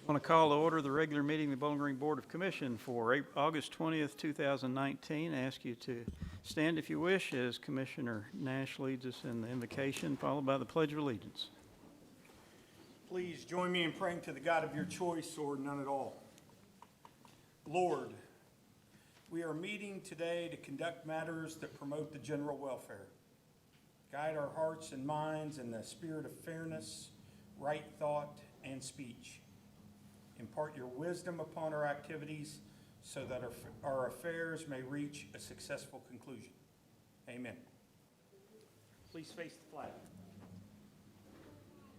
I want to call to order the regular meeting of the Bowling Green Board of Commission for August 20th, 2019. I ask you to stand if you wish as Commissioner Nash leads us in the invocation, followed by the Pledge of Allegiance. Please join me in praying to the God of your choice or none at all. Lord, we are meeting today to conduct matters that promote the general welfare. Guide our hearts and minds in the spirit of fairness, right thought, and speech. Impart your wisdom upon our activities so that our affairs may reach a successful conclusion. Amen. Please face the flag.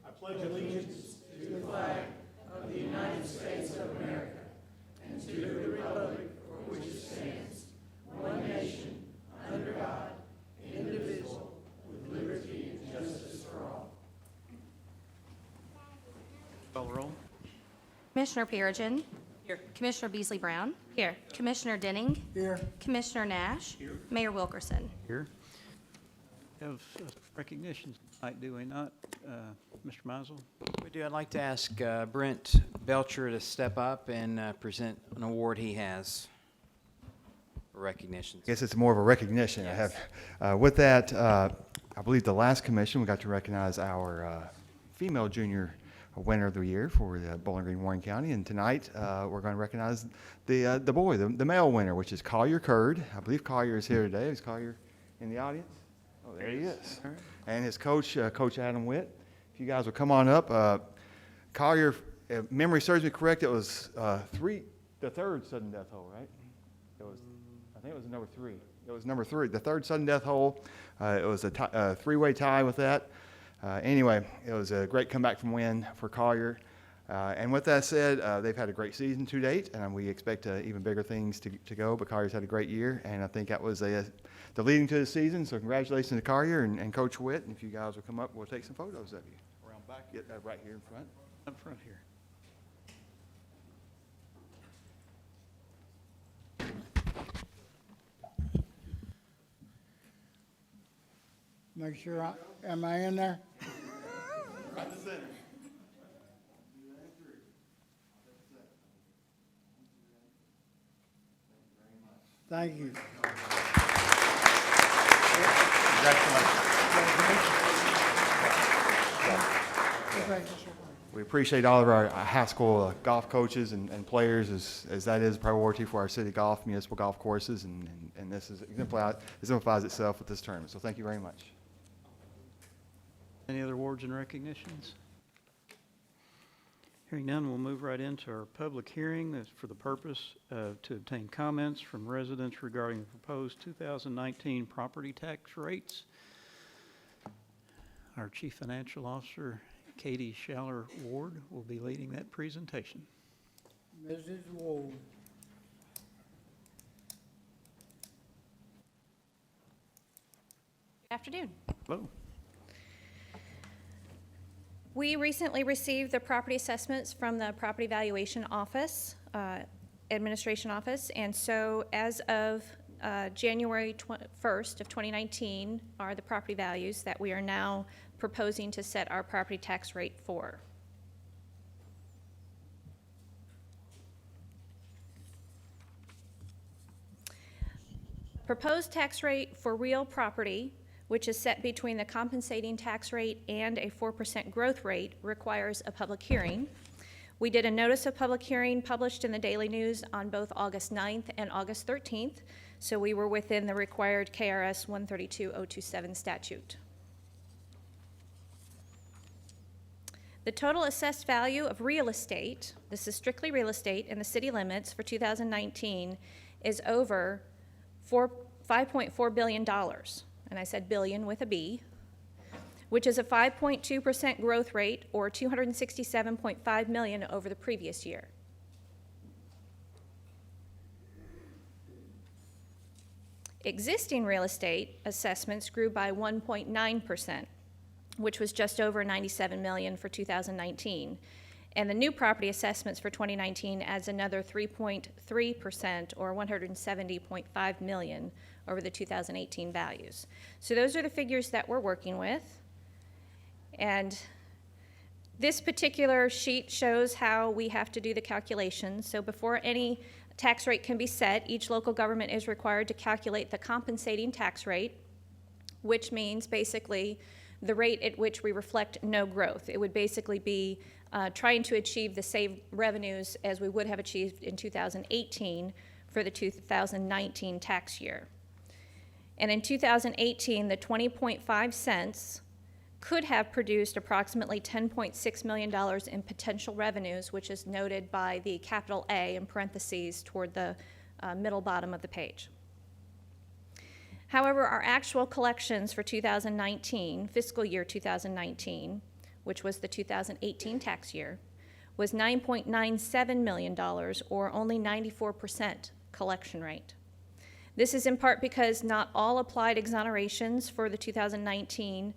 I pledge allegiance to the flag of the United States of America and to the republic for which it stands, one nation, under God, indivisible, with liberty and justice for all. Call the roll. Commissioner Perigin. Here. Commissioner Beasley Brown. Here. Commissioner Denning. Here. Commissioner Nash. Here. Mayor Wilkerson. Here. Have recognitions tonight, do we not? Mr. Meisel? We do. I'd like to ask Brent Belcher to step up and present an award he has for recognition. I guess it's more of a recognition. Yes. I have, with that, I believe the last commission, we got to recognize our female junior winner of the year for the Bowling Green Warren County. And tonight, we're going to recognize the boy, the male winner, which is Collier Curd. I believe Collier is here today. Is Collier in the audience? Oh, there he is. And his coach, Coach Adam Witt. If you guys will come on up. Collier, if memory serves me correct, it was the third sudden death hole, right? I think it was number 3. It was number 3, the third sudden death hole. It was a three-way tie with that. Anyway, it was a great comeback from win for Collier. And with that said, they've had a great season to date, and we expect even bigger things to go. But Collier's had a great year, and I think that was the leading to the season. So congratulations to Collier and Coach Witt. And if you guys will come up, we'll take some photos of you. Around back, get right here in front. Up front here. Make sure am I in there? Right to center. Thank you. We appreciate all of our high school golf coaches and players, as that is a priority for our city golf, municipal golf courses, and this exemplifies itself with this tournament. So thank you very much. Any other awards and recognitions? Hearing none, we'll move right into our public hearing. That's for the purpose to obtain comments from residents regarding the proposed 2019 property tax rates. Our Chief Financial Officer, Katie Schaller Ward, will be leading that presentation. Mrs. Ward. Good afternoon. Hello. We recently received the property assessments from the Property Valuation Office, Administration Office, and so as of January 1st of 2019 are the property values that we are now proposing to set our property tax rate for. Proposed tax rate for real property, which is set between the compensating tax rate and a 4% growth rate, requires a public hearing. We did a notice of public hearing published in the Daily News on both August 9th and August 13th, so we were within the required KRS 132027 statute. The total assessed value of real estate, this is strictly real estate in the city limits for 2019, is over $5.4 billion. And I said billion with a B, which is a 5.2% growth rate, or $267.5 million over the previous year. Existing real estate assessments grew by 1.9%, which was just over $97 million for 2019. And the new property assessments for 2019 adds another 3.3%, or $170.5 million over the 2018 values. So those are the figures that we're working with. And This particular sheet shows how we have to do the calculations. So before any tax rate can be set, each local government is required to calculate the compensating tax rate, which means basically the rate at which we reflect no growth. It would basically be trying to achieve the same revenues as we would have achieved in 2018 for the 2019 tax year. And in 2018, the 20.5 cents could have produced approximately $10.6 million in potential revenues, which is noted by the capital A in parentheses toward the middle bottom of the page. However, our actual collections for 2019, fiscal year 2019, which was the 2018 tax year, was $9.97 million, or only 94% collection rate. This is in part because not all applied exonerations for the 2019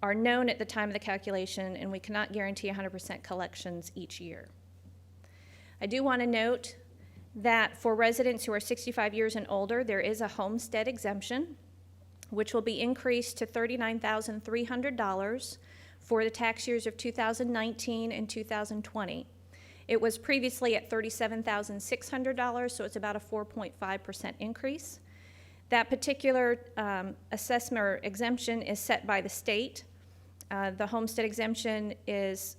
are known at the time of the calculation, and we cannot guarantee 100% collections each year. I do want to note that for residents who are 65 years and older, there is a homestead exemption, which will be increased to $39,300 for the tax years of 2019 and 2020. It was previously at $37,600, so it's about a 4.5% increase. That particular assessment or exemption is set by the state. The homestead exemption is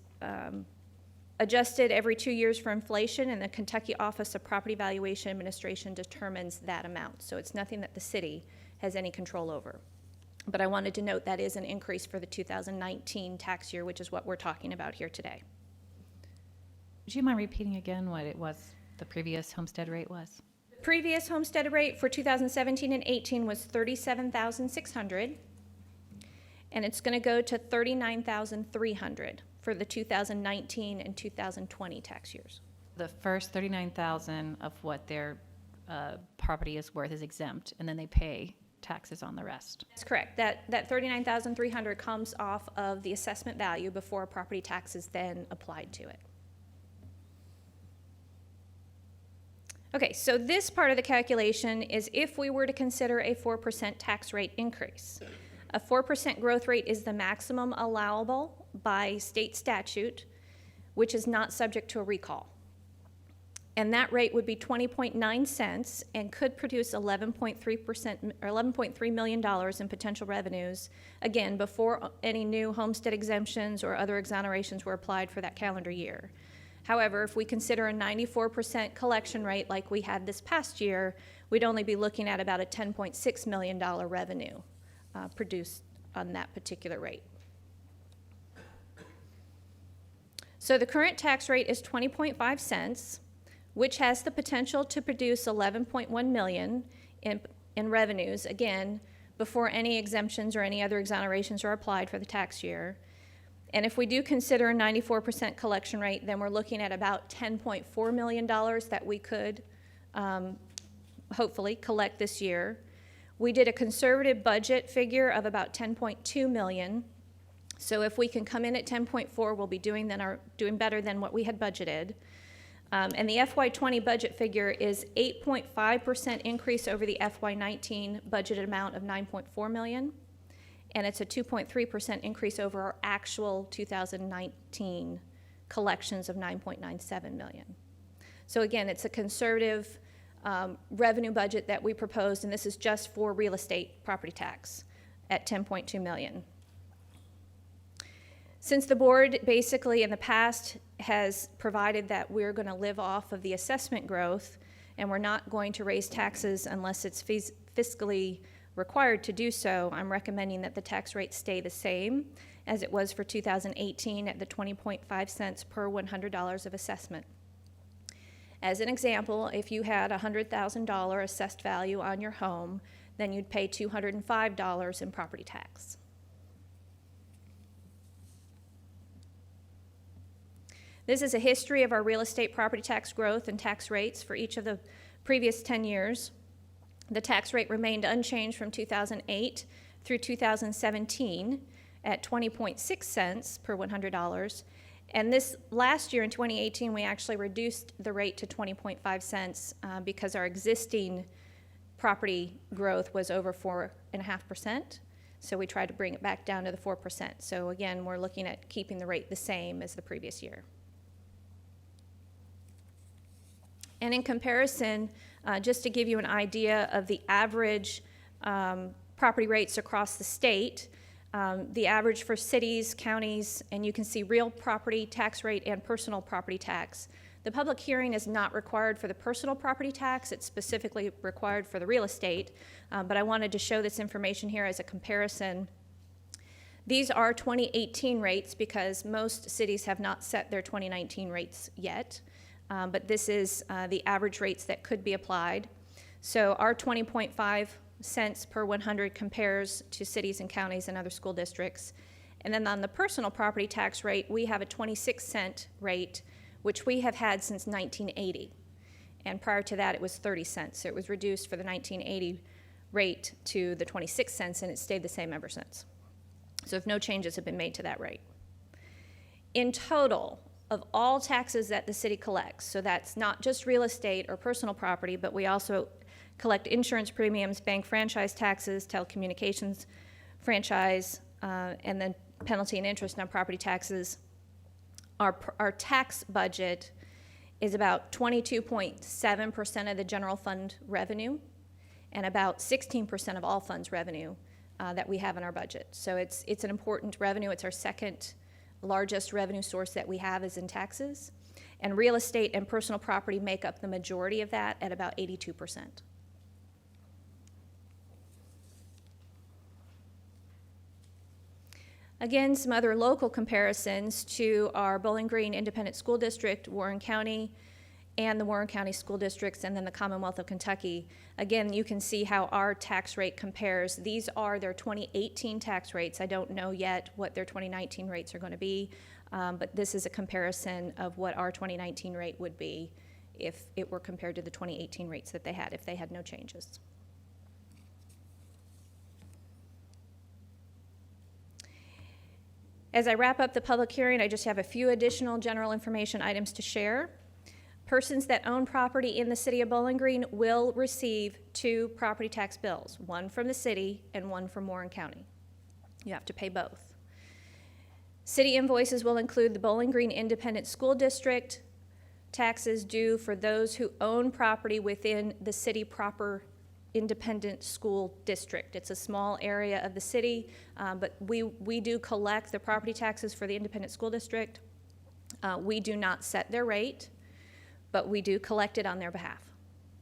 adjusted every 2 years for inflation, and the Kentucky Office of Property Valuation Administration determines that amount. So it's nothing that the city has any control over. But I wanted to note that is an increase for the 2019 tax year, which is what we're talking about here today. Would you mind repeating again what it was, the previous homestead rate was? Previous homestead rate for 2017 and 18 was $37,600, and it's going to go to $39,300 for the 2019 and 2020 tax years. The first $39,000 of what their property is worth is exempt, and then they pay taxes on the rest. That's correct. That $39,300 comes off of the assessment value before property tax is then applied to it. Okay, so this part of the calculation is if we were to consider a 4% tax rate increase. A 4% growth rate is the maximum allowable by state statute, which is not subject to a recall. And that rate would be 20.9 cents and could produce 11.3% or $11.3 million in potential revenues, again, before any new homestead exemptions or other exonerations were applied for that calendar year. However, if we consider a 94% collection rate like we had this past year, we'd only be looking at about a $10.6 million revenue produced on that particular rate. So the current tax rate is 20.5 cents, which has the potential to produce $11.1 million in revenues, again, before any exemptions or any other exonerations are applied for the tax year. And if we do consider a 94% collection rate, then we're looking at about $10.4 million that we could hopefully collect this year. We did a conservative budget figure of about $10.2 million. So if we can come in at 10.4, we'll be doing better than what we had budgeted. And the FY20 budget figure is 8.5% increase over the FY19 budgeted amount of $9.4 million. And it's a 2.3% increase over our actual 2019 collections of $9.97 million. So again, it's a conservative revenue budget that we proposed, and this is just for real estate property tax at $10.2 million. Since the board basically in the past has provided that we're going to live off of the assessment growth and we're not going to raise taxes unless it's fiscally required to do so, I'm recommending that the tax rate stay the same as it was for 2018 at the 20.5 cents per $100 of assessment. As an example, if you had a $100,000 assessed value on your home, then you'd pay $205 in property tax. This is a history of our real estate property tax growth and tax rates for each of the previous 10 years. The tax rate remained unchanged from 2008 through 2017 at 20.6 cents per $100. And this last year in 2018, we actually reduced the rate to 20.5 cents because our existing property growth was over 4.5%. So we tried to bring it back down to the 4%. So again, we're looking at keeping the rate the same as the previous year. And in comparison, just to give you an idea of the average property rates across the state, the average for cities, counties, and you can see real property tax rate and personal property tax. The public hearing is not required for the personal property tax. It's specifically required for the real estate, but I wanted to show this information here as a comparison. These are 2018 rates because most cities have not set their 2019 rates yet, but this is the average rates that could be applied. So our 20.5 cents per 100 compares to cities and counties and other school districts. And then on the personal property tax rate, we have a 26-cent rate, which we have had since 1980. And prior to that, it was 30 cents. So it was reduced for the 1980 rate to the 26 cents, and it stayed the same ever since. So if no changes have been made to that rate. In total, of all taxes that the city collects, so that's not just real estate or personal property, but we also collect insurance premiums, bank franchise taxes, telecommunications franchise, and then penalty and interest on property taxes. Our tax budget is about 22.7% of the general fund revenue and about 16% of all funds revenue that we have in our budget. So it's an important revenue. It's our second largest revenue source that we have is in taxes. And real estate and personal property make up the majority of that at about 82%. Again, some other local comparisons to our Bowling Green Independent School District, Warren County, and the Warren County School Districts, and then the Commonwealth of Kentucky. Again, you can see how our tax rate compares. These are their 2018 tax rates. I don't know yet what their 2019 rates are going to be, but this is a comparison of what our 2019 rate would be if it were compared to the 2018 rates that they had, if they had no changes. As I wrap up the public hearing, I just have a few additional general information items to share. Persons that own property in the city of Bowling Green will receive 2 property tax bills, one from the city and one from Warren County. You have to pay both. City invoices will include the Bowling Green Independent School District taxes due for those who own property within the city proper independent school district. It's a small area of the city, but we do collect the property taxes for the independent school district. We do not set their rate, but we do collect it on their behalf.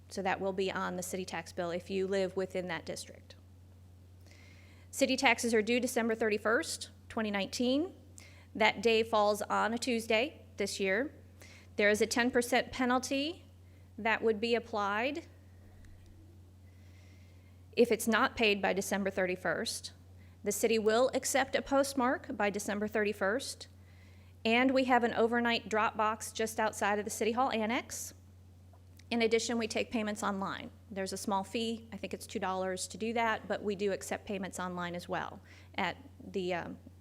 So that will be on the city tax bill if you live within that district. City taxes are due December 31st, 2019. That day falls on a Tuesday this year. There is a 10% penalty that would be applied if it's not paid by December 31st. The city will accept a postmark by December 31st, and we have an overnight drop box just outside of the City Hall Annex. In addition, we take payments online. There's a small fee, I think it's $2 to do that, but we do accept payments online as well at the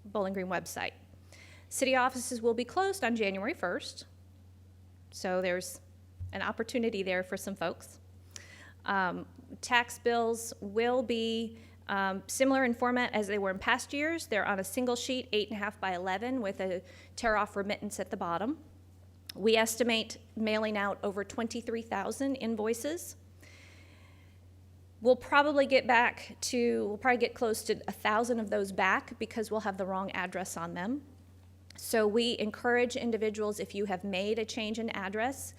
Bowling Green website. City offices will be closed on January 1st, so there's an opportunity there for some folks. Tax bills will be similar in format as they were in past years. They're on a single sheet, 8.5 by 11, with a tear-off remittance at the bottom. We estimate mailing out over 23,000 invoices. We'll probably get close to 1,000 of those back because we'll have the wrong address on them. So we encourage individuals, if you have made a change in address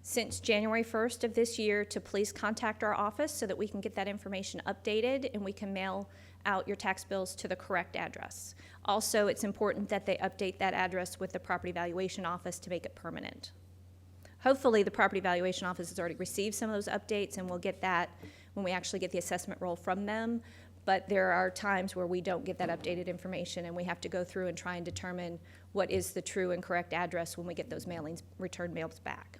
since January 1st of this year, to please contact our office so that we can get that information updated and we can mail out your tax bills to the correct address. Also, it's important that they update that address with the property valuation office to make it permanent. Hopefully, the property valuation office has already received some of those updates, and we'll get that when we actually get the assessment roll from them. But there are times where we don't get that updated information, and we have to go through and try and determine what is the true and correct address when we get those return mails back.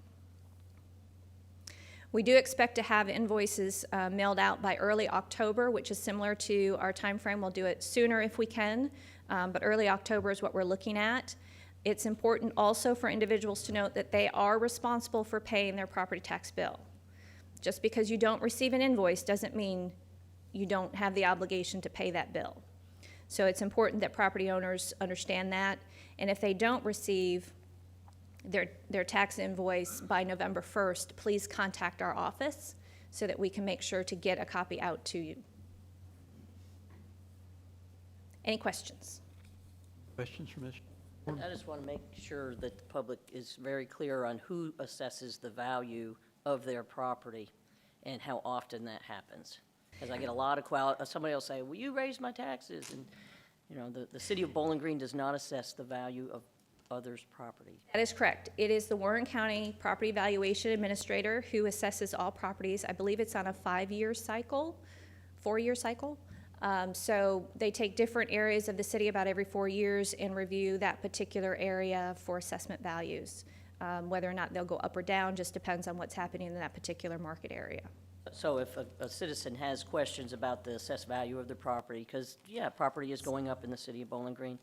We do expect to have invoices mailed out by early October, which is similar to our time frame. We'll do it sooner if we can, but early October is what we're looking at. It's important also for individuals to note that they are responsible for paying their property tax bill. Just because you don't receive an invoice doesn't mean you don't have the obligation to pay that bill. So it's important that property owners understand that. And if they don't receive their tax invoice by November 1st, please contact our office so that we can make sure to get a copy out to you. Any questions? Questions from Ms.? I just want to make sure that the public is very clear on who assesses the value of their property and how often that happens. Because I get a lot of somebody will say, well, you raised my taxes, and, you know, the city of Bowling Green does not assess the value of others' property. That is correct. It is the Warren County Property Valuation Administrator who assesses all properties. I believe it's on a 5-year cycle, 4-year cycle. So they take different areas of the city about every 4 years and review that particular area for assessment values. Whether or not they'll go up or down just depends on what's happening in that particular market area. So if a citizen has questions about the assessed value of their property, because, yeah, property is going up in the city of Bowling Green,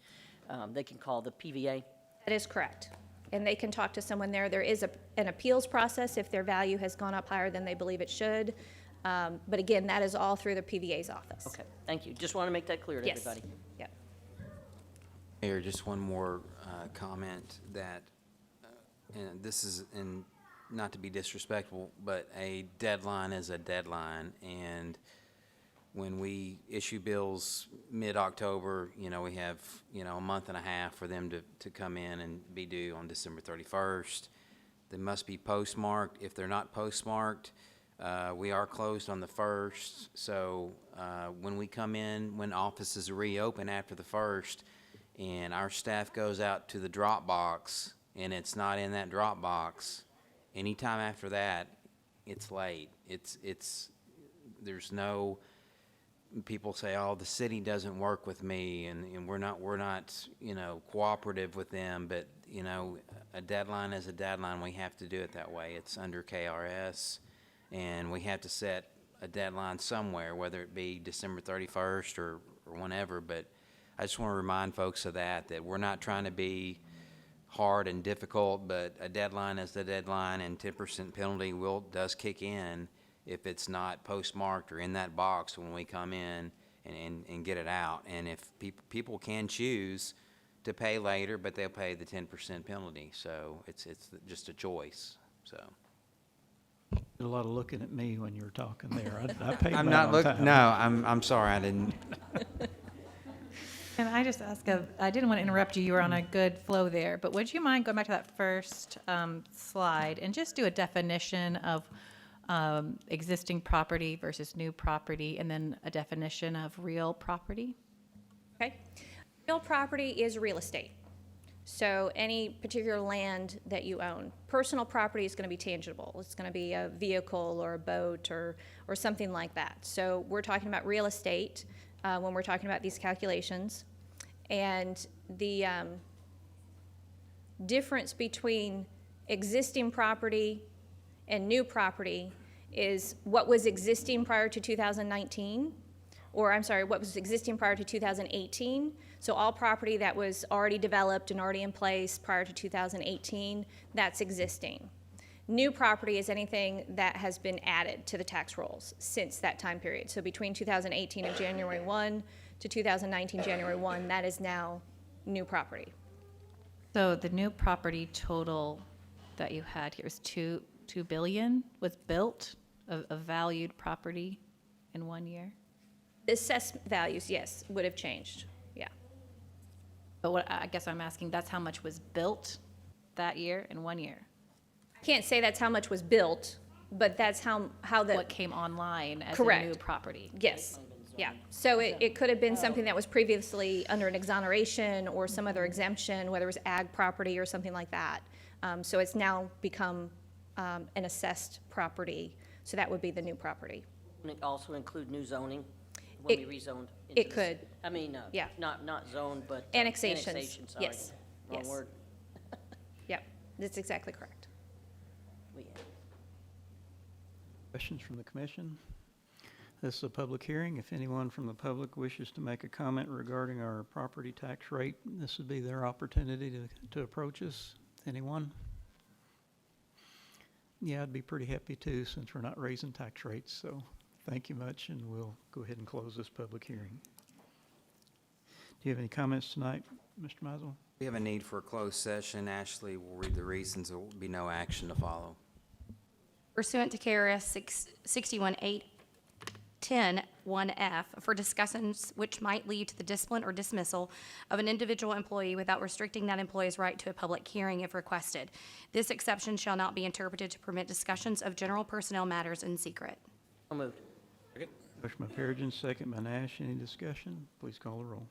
they can call the PVA. That is correct. And they can talk to someone there. There is an appeals process if their value has gone up higher than they believe it should. But again, that is all through the PVA's office. Okay, thank you. Just want to make that clear to Yes. everybody. Yep. Mayor, just one more comment that, and this is, and not to be disrespectful, but a deadline is a deadline. And when we issue bills mid-October, you know, we have, you know, a month and a half for them to come in and be due on December 31st. They must be postmarked. If they're not postmarked, we are closed on the 1st. So when we come in, when offices reopen after the 1st, and our staff goes out to the drop box and it's not in that drop box, anytime after that, it's late. There's no, people say, oh, the city doesn't work with me, and we're not, you know, cooperative with them, but, you know, a deadline is a deadline. We have to do it that way. It's under KRS, and we have to set a deadline somewhere, whether it be December 31st or whenever, but I just want to remind folks of that we're not trying to be hard and difficult, but a deadline is the deadline, and 10% penalty does kick in if it's not postmarked or in that box when we come in and get it out. And if people can choose to pay later, but they'll pay the 10% penalty, so it's just a choice, so. Did a lot of looking at me when you were talking there. I paid I'm mine not on looking, time. no, I'm sorry, I didn't. Can I just ask, I didn't want to interrupt you, you were on a good flow there, but would you mind going back to that first slide and just do a definition of existing property versus new property, and then a definition of real property? Okay. Real property is real estate. So any particular land that you own. Personal property is going to be tangible. It's going to be a vehicle or a boat or something like that. So we're talking about real estate when we're talking about these calculations. And the difference between existing property and new property is what was existing prior to 2019, or I'm sorry, what was existing prior to 2018. So all property that was already developed and already in place prior to 2018, that's existing. New property is anything that has been added to the tax rolls since that time period. So between 2018 of January 1 to 2019 January 1, that is now new property. So the new property total that you had here is 2 billion was built of valued property in 1 year? The assessed values, yes, would have changed, yeah. But what I guess I'm asking, that's how much was built that year in 1 year? I can't say that's how much was built, but that's how the. What came online as a Correct. new property? Yes, yeah. So it could have been something that was previously under an exoneration or some other exemption, whether it was ag property or something like that. So it's now become an assessed property, so that would be the new property. Can it also include new zoning when we rezoned? into it this? could. I mean, Yeah. not zoned, but. Annexations, Annexation, sorry. yes, Wrong yes. word. Yep, that's exactly correct. We- Questions from the commission? This is a public hearing. If anyone from the public wishes to make a comment regarding our property tax rate, this would be their opportunity to approach us. Anyone? Yeah, I'd be pretty happy too, since we're not raising tax rates. So thank you much, and we'll go ahead and close this public hearing. Do you have any comments tonight, Mr. Mizel? We have a need for a closed session. Ashley will read the reasons. There will be no action to follow. Pursuant to KRS 61810-1F, for discussions which might lead to the discipline or dismissal of an individual employee without restricting that employee's right to a public hearing if requested. This exception shall not be interpreted to permit discussions of general personnel matters in secret. So moved. Motion by Perigin, second by Nash. Any discussion? Please call the roll.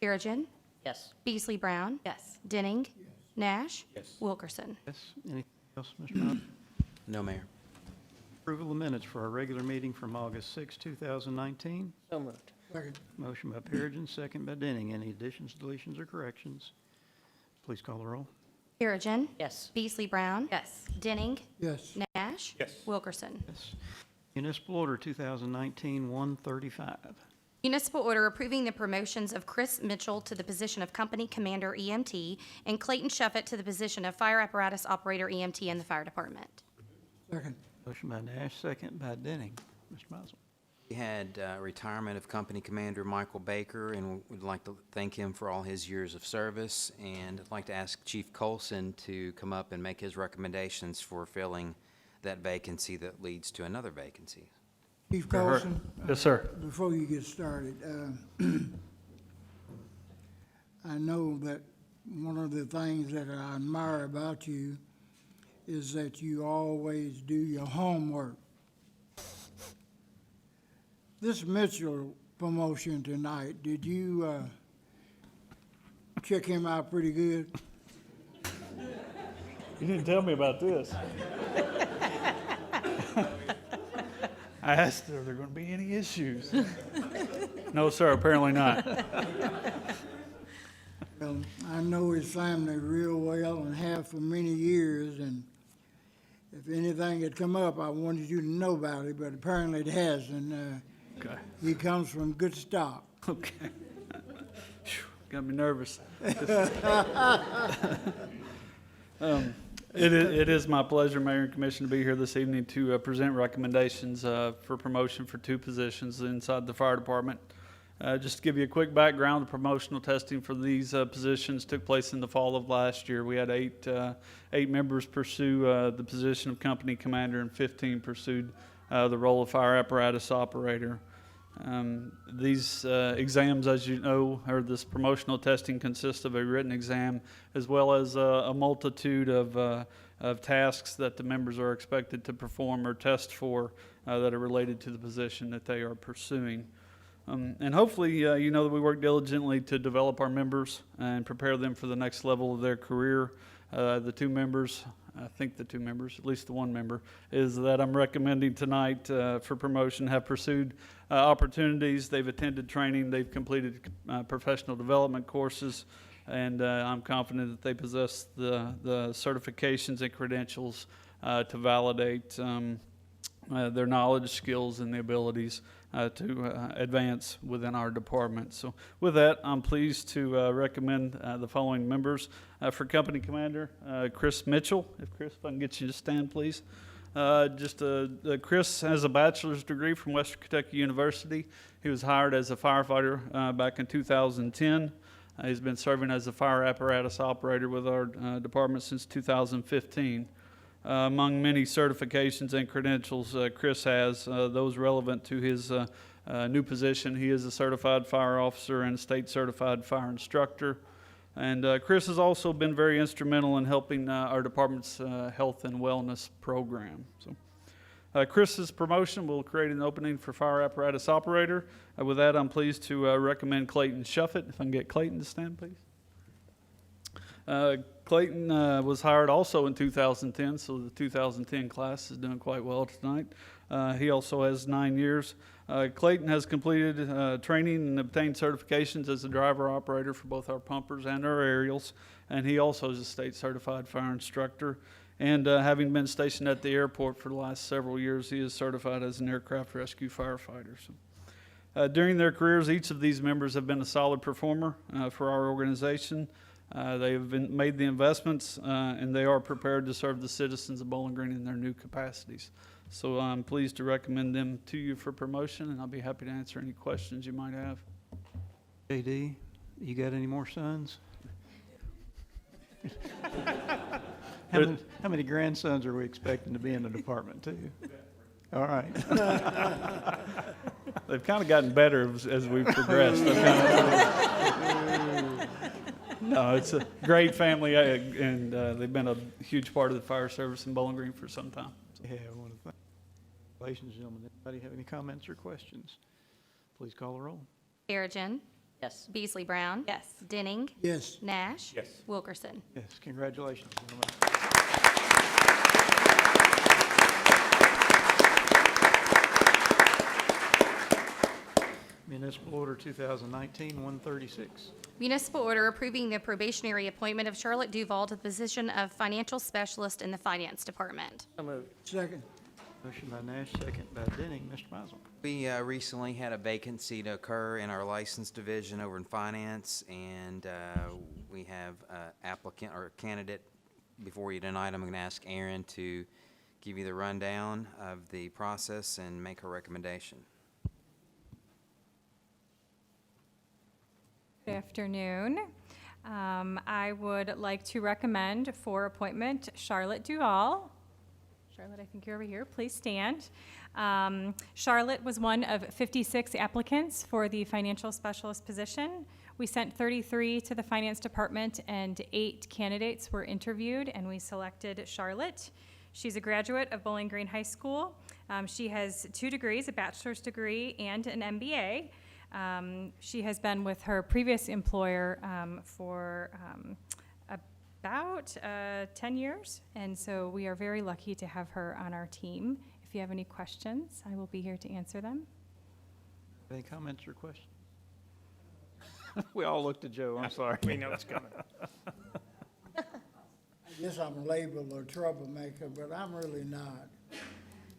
Perigin. Yes. Beasley Brown. Yes. Denning. Nash. Yes. Wilkerson. Yes. Anything else, Mr. Mizel? No, Mayor. Approval of minutes for our regular meeting from August 6, 2019. So moved. Second. Motion by Perigin, second by Denning. Any additions, deletions, or corrections? Please call the roll. Perigin. Yes. Beasley Brown. Yes. Denning. Yes. Nash. Yes. Wilkerson. Yes. Municipal Order 2019-135. Municipal order approving the promotions of Chris Mitchell to the position of Company Commander EMT and Clayton Shuffett to the position of Fire Apparatus Operator EMT in the Fire Department. Second. Motion by Nash, second by Denning. Mr. Mizel. We had retirement of Company Commander Michael Baker, and we'd like to thank him for all his years of service. And I'd like to ask Chief Colson to come up and make his recommendations for filling that vacancy that leads to another vacancy. Chief Colson? Yes, sir. Before you get started, I know that one of the things that I admire about you is that you always do your homework. This Mitchell promotion tonight, did you check him out pretty good? You didn't tell me about this. I asked her if there going to be any issues. No, sir, apparently not. Well, I know his family real well and have for many years, and if anything had come up, I wanted you to know about it, but apparently it hasn't. Okay. He comes from good stock. Okay. Phew, got me nervous. It is my pleasure, Mayor and Commission, to be here this evening to present recommendations for promotion for two positions inside the fire department. Just to give you a quick background, the promotional testing for these positions took place in the fall of last year. We had eight members pursue the position of company commander, and 15 pursued the role of fire apparatus operator. These exams, as you know, or this promotional testing consists of a written exam as well as a multitude of tasks that the members are expected to perform or test for that are related to the position that they are pursuing. And hopefully, you know that we work diligently to develop our members and prepare them for the next level of their career. The two members, at least the one member, is that I'm recommending tonight for promotion have pursued opportunities. They've attended training. They've completed professional development courses. And I'm confident that they possess the certifications and credentials to validate their knowledge, skills, and the abilities to advance within our department. So with that, I'm pleased to recommend the following members. For Company Commander, Chris Mitchell. If I can get you to stand, please. Chris has a bachelor's degree from Western Kentucky University. He was hired as a firefighter back in 2010. He's been serving as a fire apparatus operator with our department since 2015. Among many certifications and credentials Chris has, those relevant to his new position, he is a certified fire officer and a state certified fire instructor. And Chris has also been very instrumental in helping our department's health and wellness program. So, Chris's promotion will create an opening for fire apparatus operator. With that, I'm pleased to recommend Clayton Shuffett. If I can get Clayton to stand, please. Clayton was hired also in 2010, so the 2010 class is doing quite well tonight. He also has 9 years. Clayton has completed training and obtained certifications as a driver operator for both our pumpers and our aerials, and he also is a state certified fire instructor. And having been stationed at the airport for the last several years, he is certified as an aircraft rescue firefighter. So, during their careers, each of these members have been a solid performer for our organization. They have made the investments, and they are prepared to serve the citizens of Bowling Green in their new capacities. So I'm pleased to recommend them to you for promotion, and I'll be happy to answer any questions you might have. JD, you got any more sons? How many grandsons are we expecting to be in the department too? All right. They've kind of gotten better as we've progressed. No, it's a great family, and they've been a huge part of the fire service in Bowling Green for some time. Yeah, I want to thank, ladies and gentlemen, anybody have any comments or questions? Please call the roll. Perigin. Yes. Beasley Brown. Yes. Denning. Yes. Nash. Yes. Wilkerson. Yes, congratulations, gentlemen. Municipal Order 2019-136. Municipal order approving the probationary appointment of Charlotte Duval to the position of financial specialist in the Finance Department. So moved. Second. Motion by Nash, second by Denning. Mr. Mizel. We recently had a vacancy to occur in our license division over in finance, and we have applicant or candidate. Before you tonight, I'm going to ask Aaron to give you the rundown of the process and make a recommendation. Good afternoon. I would like to recommend for appointment Charlotte Duval. Charlotte, I think you're over here. Please stand. Charlotte was one of 56 applicants for the financial specialist position. We sent 33 to the finance department, and 8 candidates were interviewed, and we selected Charlotte. She's a graduate of Bowling Green High School. She has 2 degrees, a bachelor's degree and an MBA. She has been with her previous employer for about 10 years, and so we are very lucky to have her on our team. If you have any questions, I will be here to answer them. Any comments or questions? We all looked at Joe, I'm sorry. We know it's coming. I guess I'm labeled a troublemaker, but I'm really not.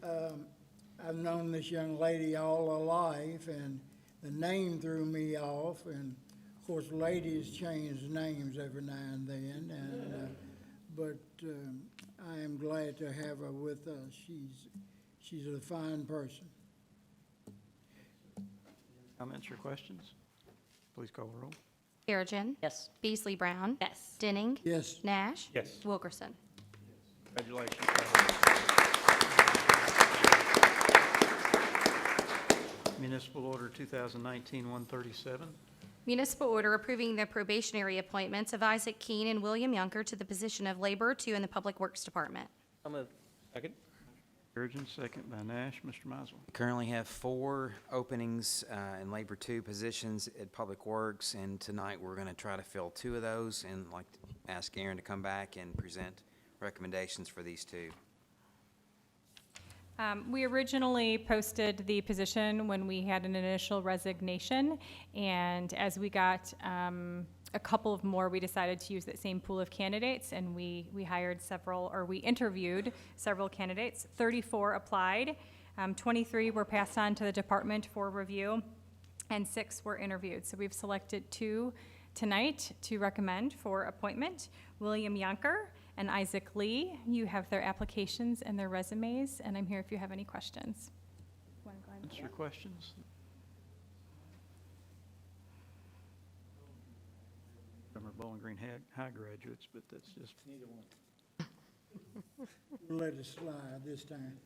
I've known this young lady all her life, and the name threw me off, and of course, ladies change names every now and then, and, but I am glad to have her with us. She's a fine person. Comments or questions? Please call the roll. Perigin. Yes. Beasley Brown. Yes. Denning. Yes. Nash. Yes. Wilkerson. Congratulations. Municipal Order 2019-137. Municipal order approving the probationary appointments of Isaac Keene and William Yunker to the position of Laborer 2 in the Public Works Department. So moved. Second. Perigin, second by Nash. Mr. Mizel. We currently have 4 openings in Labor 2 positions at Public Works, and tonight we're going to try to fill 2 of those, and I'd like to ask Aaron to come back and present recommendations for these 2. We originally posted the position when we had an initial resignation, and as we got a couple of more, we decided to use that same pool of candidates, and we hired several, or we interviewed several candidates. 34 applied, 23 were passed on to the department for review, and 6 were interviewed. So we've selected 2 tonight to recommend for appointment: William Yunker and Isaac Lee. You have their applications and their resumes, and I'm here if you have any questions. Want to go ahead? Comments or questions? Some are Bowling Green High graduates, but that's just. We'll let it slide this time.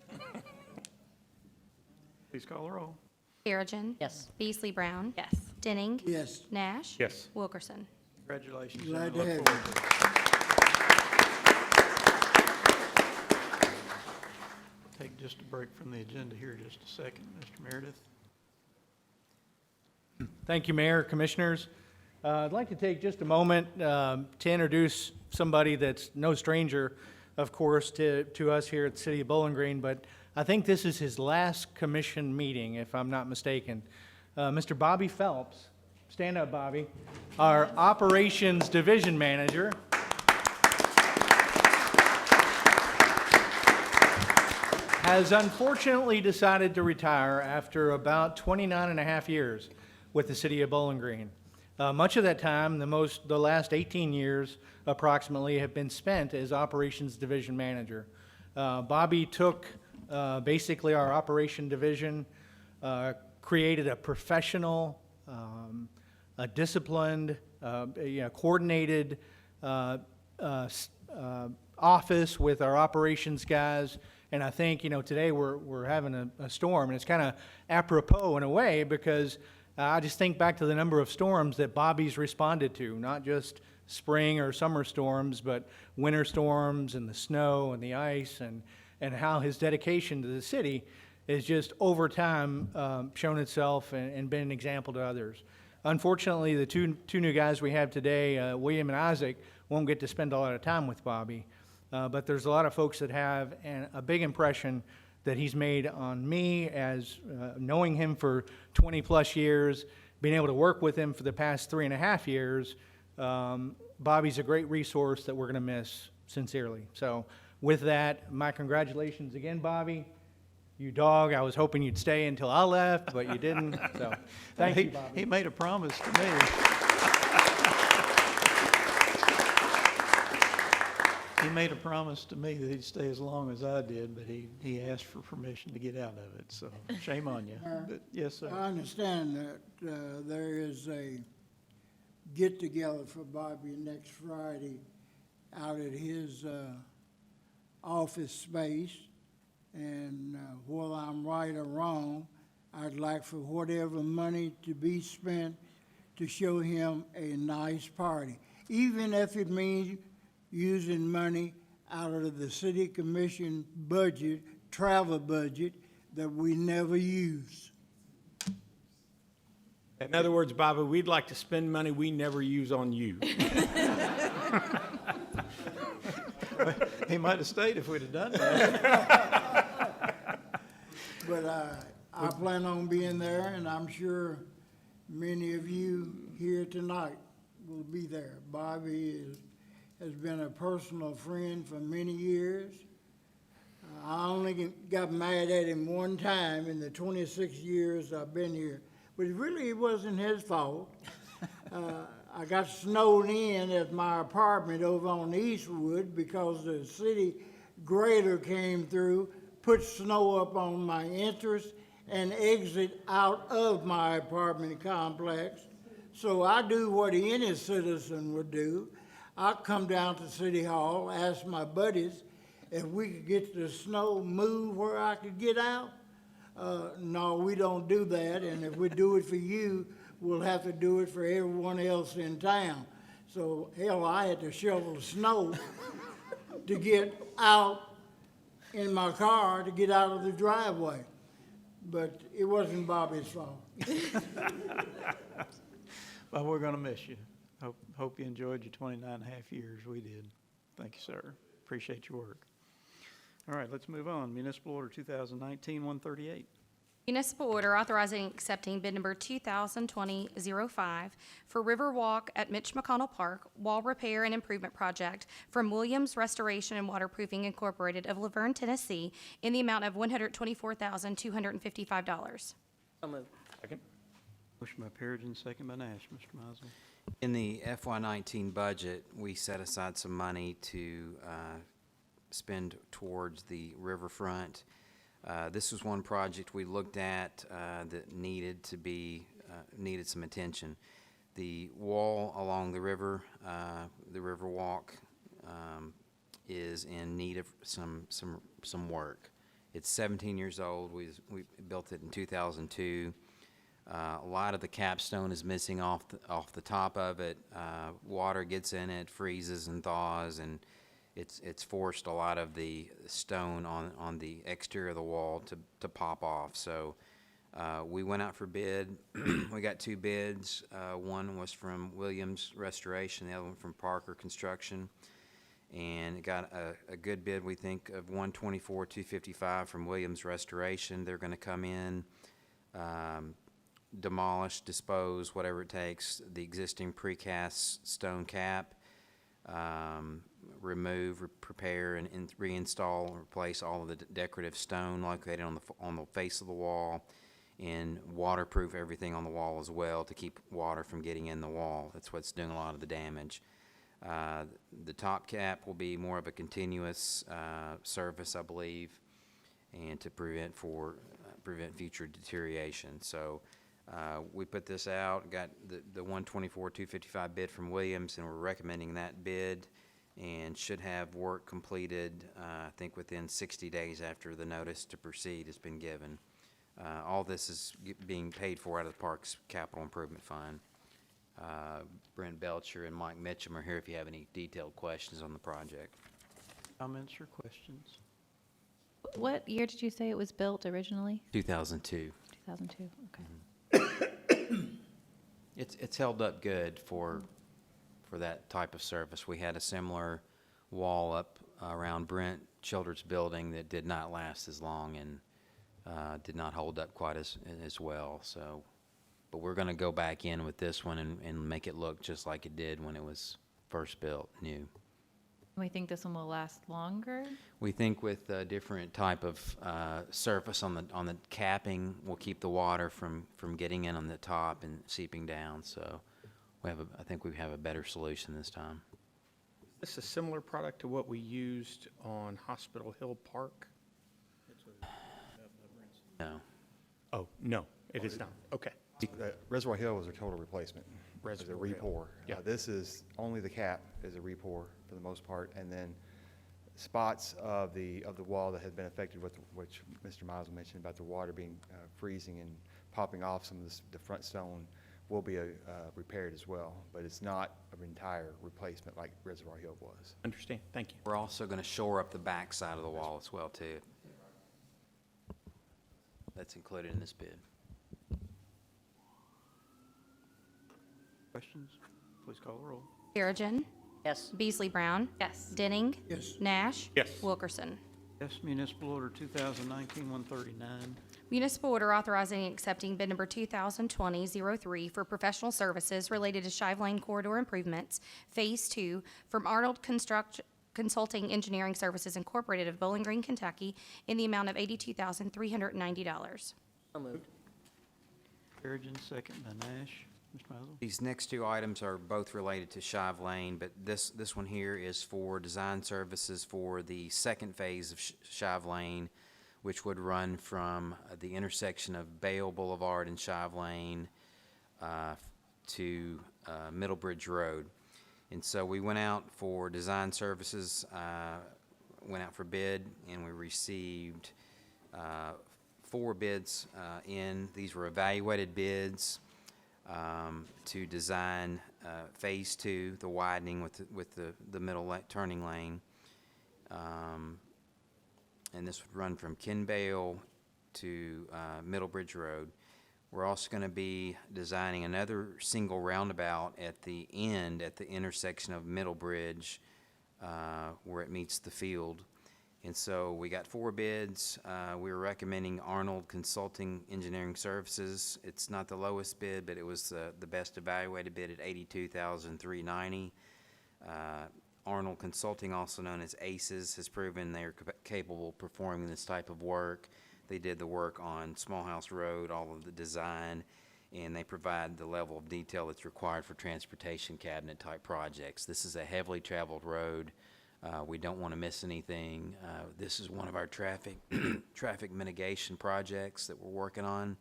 Please call the roll. Perigin. Yes. Beasley Brown. Yes. Denning. Yes. Nash. Yes. Wilkerson. Congratulations. Glad to Look have forward you. to it. Take just a break from the agenda here just a second. Mr. Meredith. Thank you, Mayor, Commissioners. I'd like to take just a moment to introduce somebody that's no stranger, of course, to us here at the City of Bowling Green, but I think this is his last commission meeting, if I'm not mistaken. Mr. Bobby Phelps, stand up, Bobby, our Operations Division Manager. Has unfortunately decided to retire after about 29 and a half years with the City of Bowling Green. Much of that time, the last 18 years approximately, have been spent as Operations Division Manager. Bobby took basically our Operation Division, created a professional, a disciplined, coordinated office with our operations guys. And I think, today we're having a storm, and it's kind of apropos in a way because I just think back to the number of storms that Bobby's responded to, not just spring or summer storms, but winter storms and the snow and the ice, and how his dedication to the city is just over time shown itself and been an example to others. Unfortunately, the two new guys we have today, William and Isaac, won't get to spend a lot of time with Bobby. But there's a lot of folks that have a big impression that he's made on me as knowing him for 20 plus years, being able to work with him for the past 3.5 years. Bobby's a great resource that we're going to miss sincerely. So with that, my congratulations again, Bobby. You dog, I was hoping you'd stay until I left, but you didn't. So thank you, Bobby. He made a promise to me. He made a promise to me that he'd stay as long as I did, but he asked for permission to get out of it, so shame on you. But yes, sir. I understand that there is a get-together for Bobby next Friday out at his office space, and whether I'm right or wrong, I'd like for whatever money to be spent to show him a nice party, even if it means using money out of the city commission budget, travel budget, that we never use. In other words, Bobby, we'd like to spend money we never use on you. He might have stayed if we'd have done that. But I plan on being there, and I'm sure many of you here tonight will be there. Bobby has been a personal friend for many years. I only got mad at him one time in the 26 years I've been here, but it wasn't his fault. I got snowed in at my apartment over on Eastwood because the city grader came through, put snow up on my entrance and exit out of my apartment complex. So I do what any citizen would do. I come down to City Hall, ask my buddies if we could get the snow moved where I could get out. No, we don't do that, and if we do it for you, we'll have to do it for everyone else in town. So, hell, I had to shovel snow to get out in my car, to get out of the driveway. But it wasn't Bobby's fault. Well, we're going to miss you. Hope you enjoyed your 29 and a half years. We did. Thank you, sir. Appreciate your work. All right, let's move on. Municipal Order 2019-138. Municipal order authorizing and accepting bid number 2020-05 for Riverwalk at Mitch McConnell Park Wall Repair and Improvement Project from Williams Restoration and Waterproofing Incorporated of Laverne, Tennessee, in the amount of $124,255. So moved. Motion by Perigin, second by Nash. Mr. Mizel. In the FY19 budget, we set aside some money to spend towards the riverfront. This was one project we looked at that needed some attention. The wall along the Riverwalk, is in need of some work. It's 17 years old. We built it in 2002. A lot of the capstone is missing off the top of it. Water gets in it, freezes and thaws, and it's forced a lot of the stone on the exterior of the wall to pop off. So we went out for bid. We got 2 bids. One was from Williams Restoration, the other one from Parker Construction, and got a good bid, we think, of $124,255 from Williams Restoration. They're going to come in, demolish, dispose, whatever it takes, the existing precast stone cap, remove, prepare, and reinstall and replace all of the decorative stone located on the face of the wall, and waterproof everything on the wall as well to keep water from getting in the wall. That's what's doing a lot of the damage. The top cap will be more of a continuous surface, I believe, and to prevent future deterioration. So We put this out, got the 124,255 bid from Williams, and we're recommending that bid, and should have work completed, I think within 60 days after the notice to proceed has been given. All this is being paid for out of the Parks Capital Improvement Fund. Brent Belcher and Mike Mitchum are here if you have any detailed questions on the project. Comments or questions? What year did you say it was built originally? 2002. 2002, okay. It's held up good for that type of service. We had a similar wall up around Brent Childers' building that did not last as long and did not hold up quite as well. So, but we're going to go back in with this one and make it look just like it did when it was first built, new. We think this one will last longer? We think with a different type of surface on the capping will keep the water from getting in on the top and seeping down. So I think we have a better solution this time. Is this a similar product to what we used on Hospital Hill Park? No. Oh, no, it is not. Okay. Reservoir Hill was a total replacement. It was a Reservoir Hill. re-pour. Yeah. This is only the cap is a re-pour for the most part, and then spots of the wall that had been affected with, which Mr. Miles mentioned about the water being freezing and popping off some of the front stone will be repaired as well, but it's not an entire replacement like Reservoir Hill was. Understand. Thank you. We're also going to shore up the back side of the wall as well, too. That's included in this bid. Questions? Please call the roll. Perigin. Yes. Beasley Brown. Yes. Denning. Yes. Nash. Yes. Wilkerson. Yes, municipal order 2019-139. Municipal order authorizing and accepting bid number 2020-03 for professional services related to Shive Lane corridor improvements, Phase 2, from Arnold Consulting Engineering Services Incorporated of Bowling Green, Kentucky, in the amount of $82,390. So moved. Perigin, second by Nash. Mr. Mizel. These next two items are both related to Shive Lane, but this one here is for design services for the second phase of Shive Lane, which would run from the intersection of Bale Boulevard and Shive Lane to Middlebridge Road. And so we went out for design services, went out for bid, and we received 4 bids in. These were evaluated bids to design Phase 2, the widening with the middle turning lane. And this would run from Ken Bale to Middlebridge Road. We're also going to be designing another single roundabout at the end, at the intersection of Middlebridge, where it meets the field. And so we got 4 bids. We were recommending Arnold Consulting Engineering Services. It's not the lowest bid, but it was the best evaluated bid at $82,390. Arnold Consulting, also known as ACES, has proven they're capable of performing this type of work. They did the work on Smallhouse Road, all of the design, and they provide the level of detail that's required for transportation cabinet type projects. This is a heavily traveled road. We don't want to miss anything. This is one of our traffic mitigation projects that we're working on.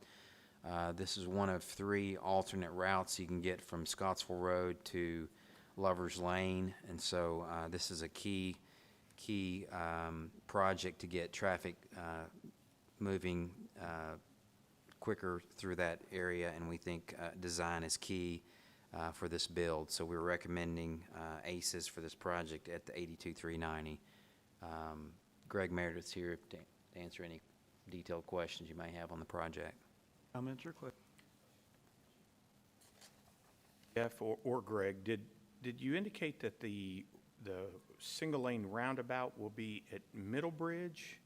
This is one of 3 alternate routes you can get from Scottsville Road to Lover's Lane, and so this is a key project to get traffic moving quicker through that area, and we think design is key for this build. So we're recommending ACES for this project at the $82,390. Greg Meredith's here to answer any detailed questions you may have on the project. Comments or questions? Jeff or Greg, did you indicate that the single lane roundabout will be at Middlebridge?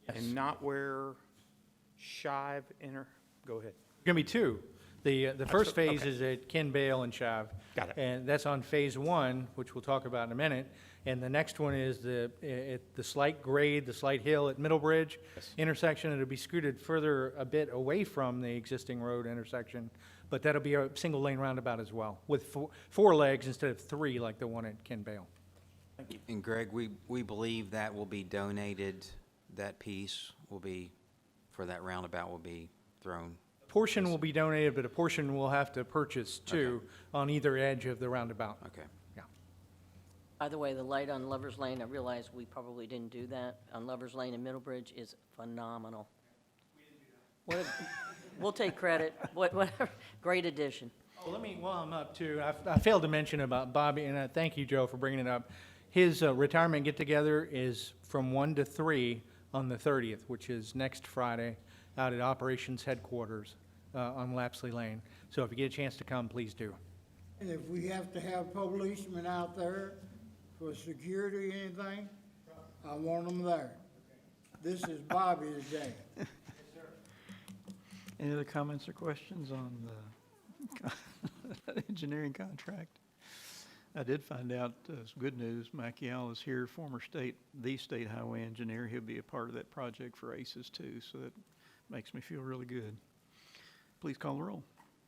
Yes. And not where Shive enter? Go ahead. Going to be 2. The first phase okay. is at Ken Bale and Shive. Got it. And that's on Phase 1, which we'll talk about in a minute. And the next one is the slight grade, the slight hill at Middlebridge intersection. It'll be scooted further a bit away from the existing road intersection, but that'll be a single lane roundabout as well, with 4 legs instead of 3 like the one at Ken Bale. And Greg, we believe that will be donated, that piece will be, for that roundabout will be thrown. portion will be donated, but a portion we'll have to purchase too on either edge of the roundabout. Okay. Yeah. By the way, the light on Lovers Lane, I realize we probably didn't do that, on Lovers Lane and Middlebridge is phenomenal. What a- We'll take credit, whatever, great addition. Oh, while I'm up too, I failed to mention about Bobby, and I thank you, Joe, for bringing it up. His retirement get-together is from 1 to 3 on the 30th, which is next Friday, out at Operations Headquarters on Lapsley Lane. So if you get a chance to come, please do. And if we have to have policemen out there for security or anything, I want them there. This is Bobby's day. Any other comments or questions on the engineering contract? I did find out, some good news, Macchial is here, the state highway engineer. He'll be a part of that project for ACES too, so that makes me feel really good. Please call the roll.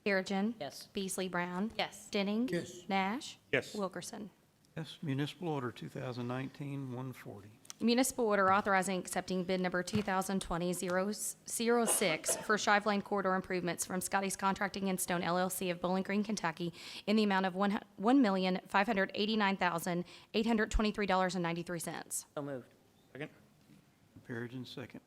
Perigin. Yes. Beasley Brown. Yes. Denning. Yes. Nash. Yes. Wilkerson. Yes, municipal order 2019-140. Municipal order authorizing accepting bid number 2020-06 for Shive Lane corridor improvements from Scotty's Contracting and Stone LLC of Bowling Green, Kentucky, in the amount of $1,589,823.93. So moved. Second? Perigin, second.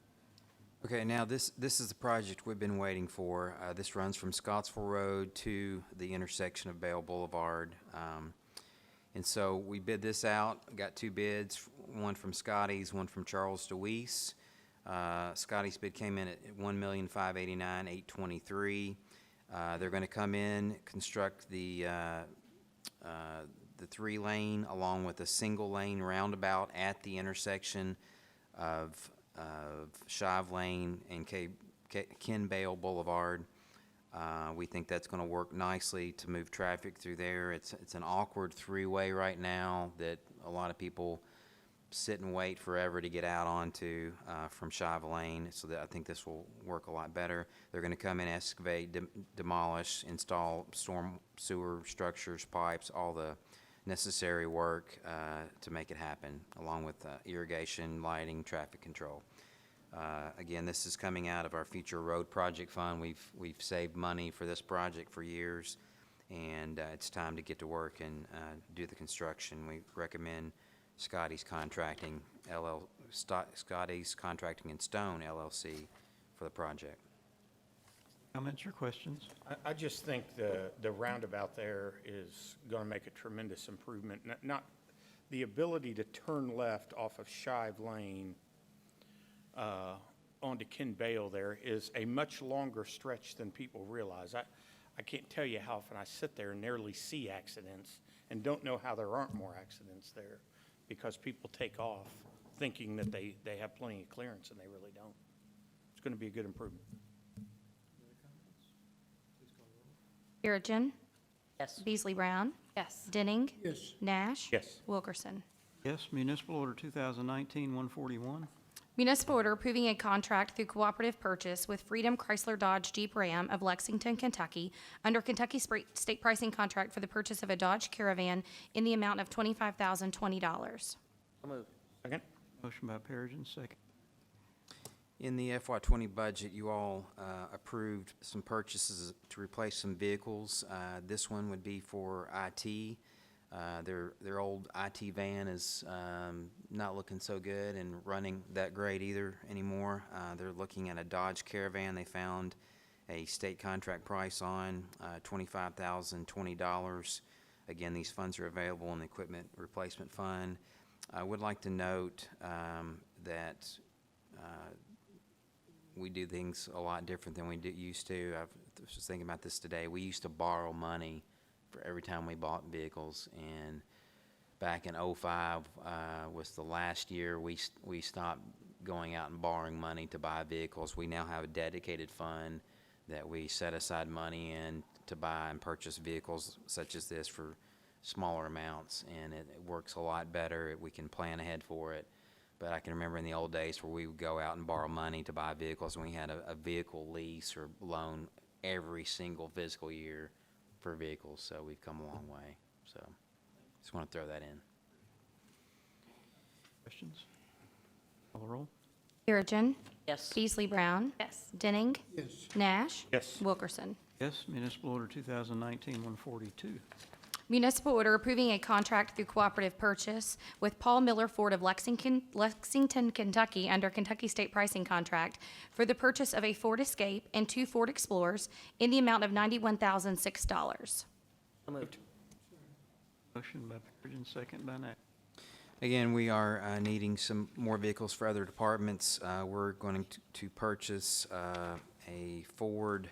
Okay, now this is the project we've been waiting for. This runs from Scottsville Road to the intersection of Bale Boulevard. And so we bid this out, got 2 bids, one from Scotty's, one from Charles DeWeese. Scotty's bid came in at $1,589,823. They're going to come in, construct the 3-lane along with a single-lane roundabout at the intersection of Shive Lane and Ken Bale Boulevard. We think that's going to work nicely to move traffic through there. It's an awkward 3-way right now that a lot of people sit and wait forever to get out onto from Shive Lane, so that I think this will work a lot better. They're going to come in, excavate, demolish, install storm sewer structures, pipes, all the necessary work to make it happen, along with irrigation, lighting, traffic control. Again, this is coming out of our future road project fund. We've saved money for this project for years, and it's time to get to work and do the construction. We recommend Scotty's Contracting Scotty's Contracting and Stone LLC for the project. Comments or questions? I just think the roundabout there is going to make a tremendous improvement. Not the ability to turn left off of Shive Lane onto Ken Bale there is a much longer stretch than people realize. I can't tell you how often I sit there and nearly see accidents and don't know how there aren't more accidents there, because people take off thinking that they have plenty of clearance and they really don't. It's going to be a good improvement. Perigin. Yes. Beasley Brown. Yes. Denning. Yes. Nash. Yes. Wilkerson. Yes, municipal order 2019-141. Municipal order approving a contract through cooperative purchase with Freedom Chrysler Dodge Jeep Ram of Lexington, Kentucky, under Kentucky state pricing contract for the purchase of a Dodge Caravan in the amount of $25,020. So moved. Second? Motion by Perigin, second. In the FY20 budget, you all approved some purchases to replace some vehicles. This one would be for IT. Their old IT van is not looking so good and running that great either anymore. They're looking at a Dodge Caravan. They found a state contract price on $25,020. Again, these funds are available in the Equipment Replacement Fund. I would like to note that we do things a lot different than we used to. I was just thinking about this today. We used to borrow money for every time we bought vehicles, and back in '05 was the last year we stopped going out and borrowing money to buy vehicles. We now have a dedicated fund that we set aside money in to buy and purchase vehicles such as this for smaller amounts, and it works a lot better. We can plan ahead for it. But I can remember in the old days where we would go out and borrow money to buy vehicles, and we had a vehicle lease or loan every single fiscal year for vehicles. So we've come a long way. So just want to throw that in. Questions? Call the roll. Perigin. Yes. Beasley Brown. Yes. Denning. Yes. Nash. Yes. Wilkerson. Yes, municipal order 2019-142. Municipal order approving a contract through cooperative purchase with Paul Miller Ford of Lexington, Kentucky, under Kentucky State Pricing Contract for the purchase of a Ford Escape and 2 Ford Explorers in the amount of $91,006. So moved. Motion by Perigin, second by Nash. Again, we are needing some more vehicles for other departments. We're going to purchase a Ford, I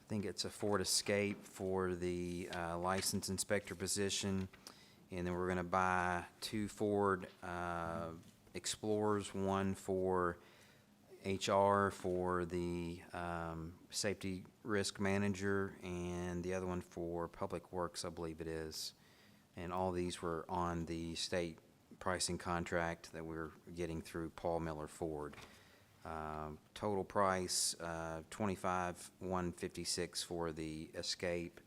think it's a Ford Escape for the license inspector position. And then we're going to buy 2 Ford Explorers, one for HR for the safety risk manager, and the other one for Public Works, I believe it is. And all these were on the state pricing contract that we're getting through Paul Miller Ford. Total price, $25,156 for the Escape,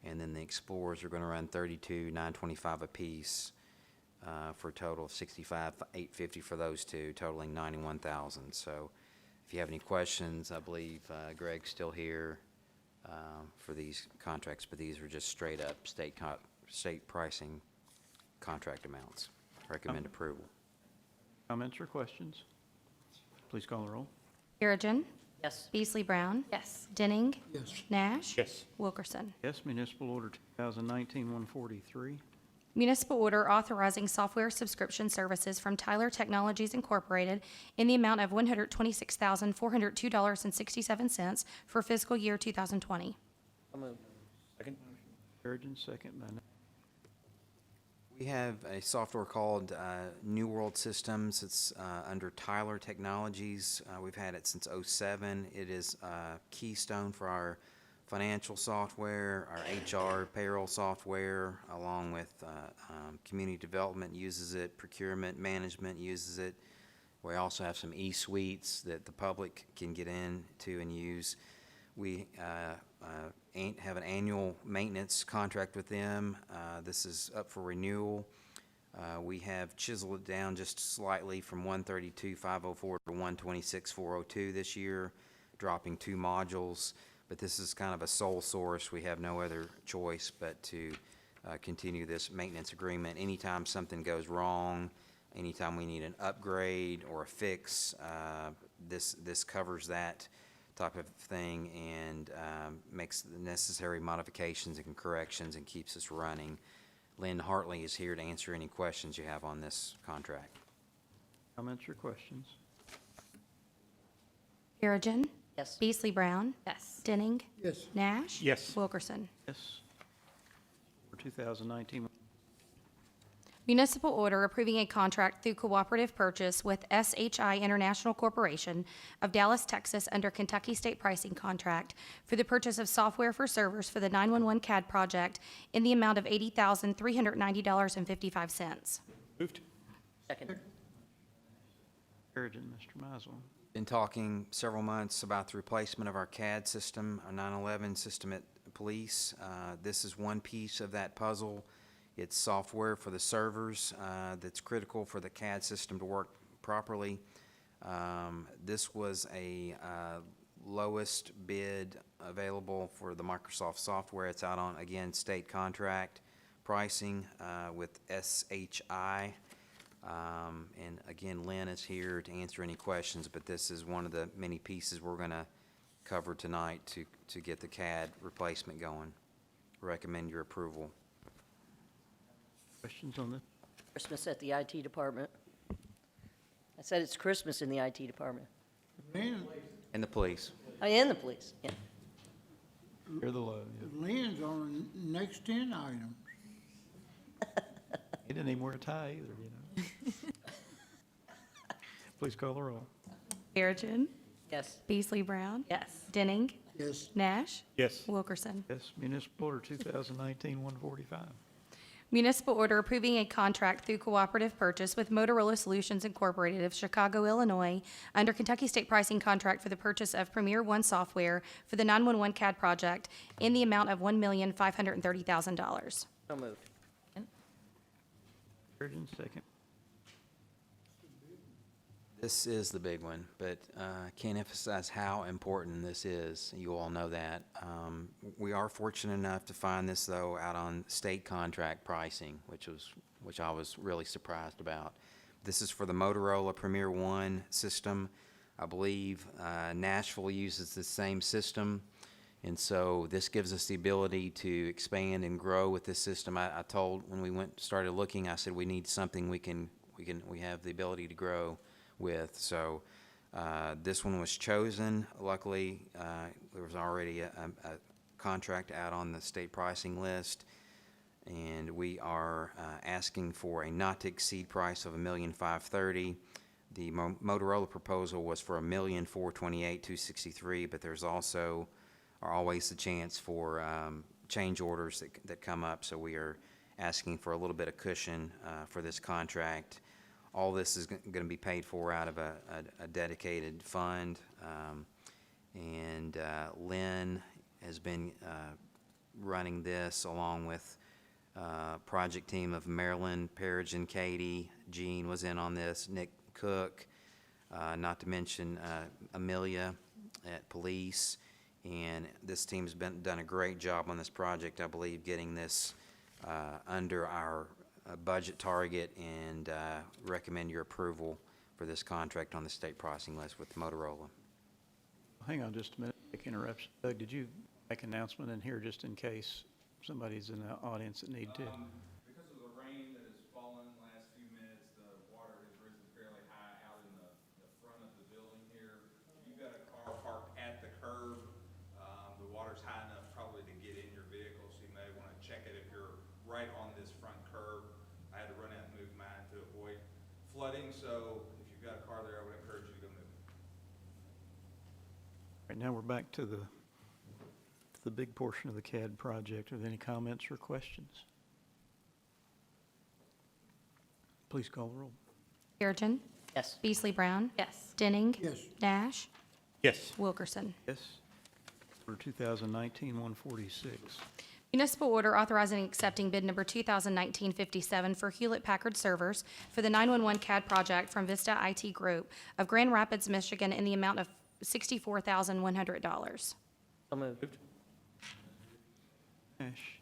and then the Explorers are going to run $32,925 apiece, for a total of $65,850 for those two, totaling $91,000. So, if you have any questions, I believe Greg's still here for these contracts, but these are just straight up state pricing contract amounts. Recommend approval. Comments or questions? Please call the roll. Perigin. Yes. Beasley Brown. Yes. Denning. Yes. Nash. Yes. Wilkerson. Yes, municipal order 2019-143. Municipal order authorizing software subscription services from Tyler Technologies Incorporated in the amount of $126,402.67 for fiscal year 2020. So moved. Second. Perigin, second by Nash. We have a software called New World Systems. It's under Tyler Technologies. We've had it since '07. It is keystone for our financial software, our HR payroll software, along with community development uses it, procurement management uses it. We also have some e-suites that the public can get into and use. We have an annual maintenance contract with them. This is up for renewal. We have chiseled it down just slightly from 132,504 to 126,402 this year, dropping 2 modules. But this is kind of a sole source. We have no other choice but to continue this maintenance agreement. Anytime something goes wrong, anytime we need an upgrade or a fix, this covers that type of thing and makes the necessary modifications and corrections and keeps us running. Lynn Hartley is here to answer any questions you have on this contract. Comments or questions? Perigin. Yes. Beasley Brown. Yes. Denning. Yes. Nash. Yes. Wilkerson. Yes. For 2019. Municipal order approving a contract through cooperative purchase with SHI International Corporation of Dallas, Texas, under Kentucky State Pricing Contract for the purchase of software for servers for the 911 CAD project in the amount of $80,390.55. Moved. Second. Perigin, Mr. Mizel. Been talking several months about the replacement of our CAD system, our 911 system at police. This is one piece of that puzzle. It's software for the servers that's critical for the CAD system to work properly. This was a lowest bid available for the Microsoft software. It's out on, again, state contract pricing with SHI. And again, Lynn is here to answer any questions, but this is one of the many pieces we're going to cover tonight to get the CAD replacement going. Recommend your approval. Questions on this? Christmas at the IT department. I said it's Christmas in the IT department. Lynn, And the police. Oh, and the police, yeah. Hear the low. Lynn's on the next 10 items. He didn't even wear a tie either, you know. Please call the roll. Perigin. Yes. Beasley Brown. Yes. Denning. Yes. Nash. Yes. Wilkerson. Yes, municipal order 2019-145. Municipal order approving a contract through cooperative purchase with Motorola Solutions Incorporated of Chicago, Illinois, under Kentucky State Pricing Contract for the purchase of Premier One software for the 911 CAD project in the amount of $1,530,000. So moved. Perigin, second. This is the big one, but I can't emphasize how important this is. You all know that. We are fortunate enough to find this, though, out on state contract pricing, which I was really surprised about. This is for the Motorola Premier One system. I believe Nashville uses the same system, and so this gives us the ability to expand and grow with this system. I told when we started looking, I said we need something we have the ability to grow with. So this one was chosen. Luckily, there was already a contract out on the state pricing list, and we are asking for a not to exceed price of $1,530,000. The Motorola proposal was for $1,428,263, but there's also always the chance for change orders that come up. So we are asking for a little bit of cushion for this contract. All this is going to be paid for out of a dedicated fund, and Lynn has been running this along with project team of Marilyn, Perigin, Katie, Jean was in on this, Nick Cook, not to mention Amelia at police, and this team's done a great job on this project. I believe getting this under our budget target, and recommend your approval for this contract on the state pricing list with Motorola. Hang on just a minute, quick interruption. Doug, did you make an announcement in here just in case somebody's in the audience that need to? Because of the rain that has fallen the last few minutes, the water has risen fairly high out in the front of the building here. If you've got a car parked at the curb, the water's high enough probably to get in your vehicle, so you may want to check it if you're right on this front curb. I had to run out and move mine to avoid flooding, so if you've got a car there, I would encourage you to go move it. Right now, we're back to the big portion of the CAD project. Are there any comments or questions? Please call the roll. Perigin. Yes. Beasley Brown. Yes. Denning. Yes. Nash. Yes. Wilkerson. Yes. Order 2019-146. Municipal order authorizing and accepting bid number 2019-57 for Hewlett-Packard servers for the 911 CAD project from Vista IT Group of Grand Rapids, Michigan, in the amount of $64,100. So moved. Ash,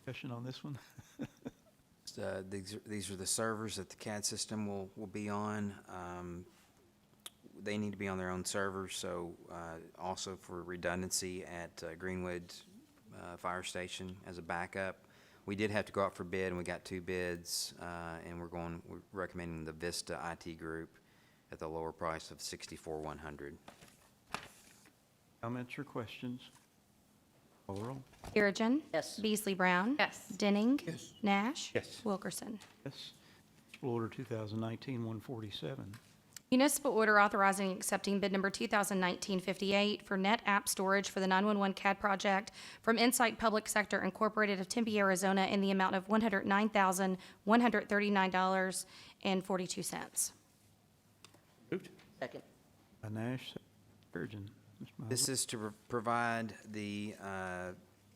discussion on this one? These are the servers that the CAD system will be on. They need to be on their own servers, so also for redundancy at Greenwood Fire Station as a backup. We did have to go out for bid, and we got 2 bids, and we're recommending the Vista IT Group at the lower price of $64,100. Comments or questions? Call the roll. Perigin. Yes. Beasley Brown. Yes. Denning. Yes. Nash. Yes. Wilkerson. Yes. Municipal Order 2019-147. Municipal order authorizing and accepting bid number 2019-58 for net app storage for the 911 CAD project from Insight Public Sector Incorporated of Tempe, Arizona, in the amount of $109,139.42. Moved. Second. By Nash, Perigin. Mr. This Mizel. is to provide the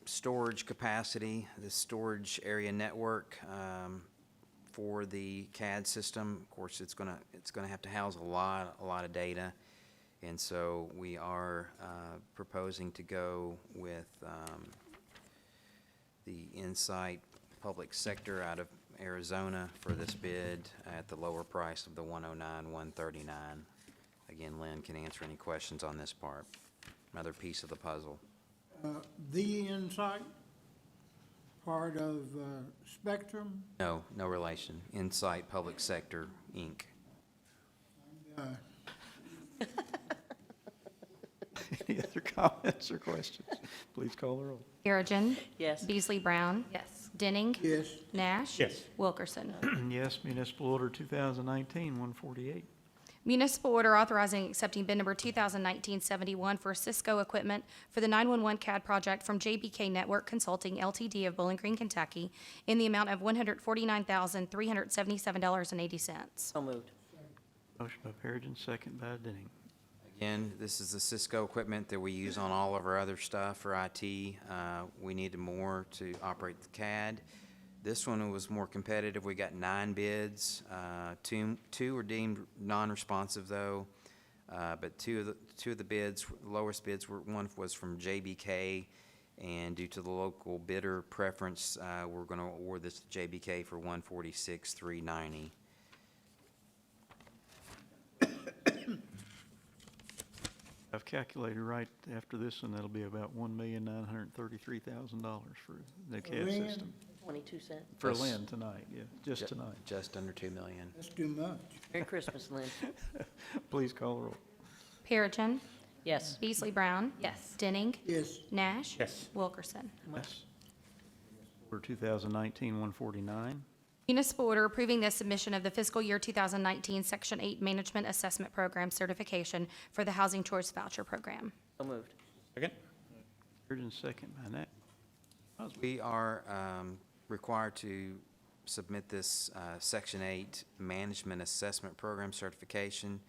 storage capacity, the storage area network for the CAD system. Of course, it's gonna have to house a lot of data, and so we are proposing to go with the Insight Public Sector out of Arizona for this bid at the lower price of the $109,139. Again, Lynn can answer any questions on this part. Another piece of the puzzle. The Insight, part of Spectrum. No relation. Insight Public Sector, Inc. Any other comments or questions? Please call the roll. Perigin. Yes. Beasley Brown. Yes. Denning. Yes. Nash. Yes. Wilkerson. Yes, Municipal Order 2019-148. Municipal order authorizing and accepting bid number 2019-71 for Cisco equipment for the 911 CAD project from JBK Network Consulting LTD of Bowling Green, Kentucky, in the amount of $149,377.80. So moved. Motion by Perigin, second by Denning. Again, this is the Cisco equipment that we use on all of our other stuff for IT. We needed more to operate the CAD, This one was more competitive. We got 9 bids. Two were deemed non-responsive though. But two of the bids, lowest bids one was from JBK, and due to the local bidder preference, we're going to award this to JBK for $146,390. I've calculated right after this one, that'll be about $1,933,000 for the CAD Lynn? system. 22 cents. For Yes. Lynn tonight, yeah, just tonight. Just under $2 million. That's too much. Merry Christmas, Lynn. Please call the roll. Perigin. Yes. Beasley Brown. Yes. Denning. Yes. Nash. Yes. Wilkerson. Yes. Order 2019-149. Municipal order approving the submission of the fiscal year 2019 Section 8 Management Assessment Program certification for the Housing Choice Voucher Program. So moved. Second? Heard and second by Nat. We are required to submit this Section 8 Management Assessment Program certification.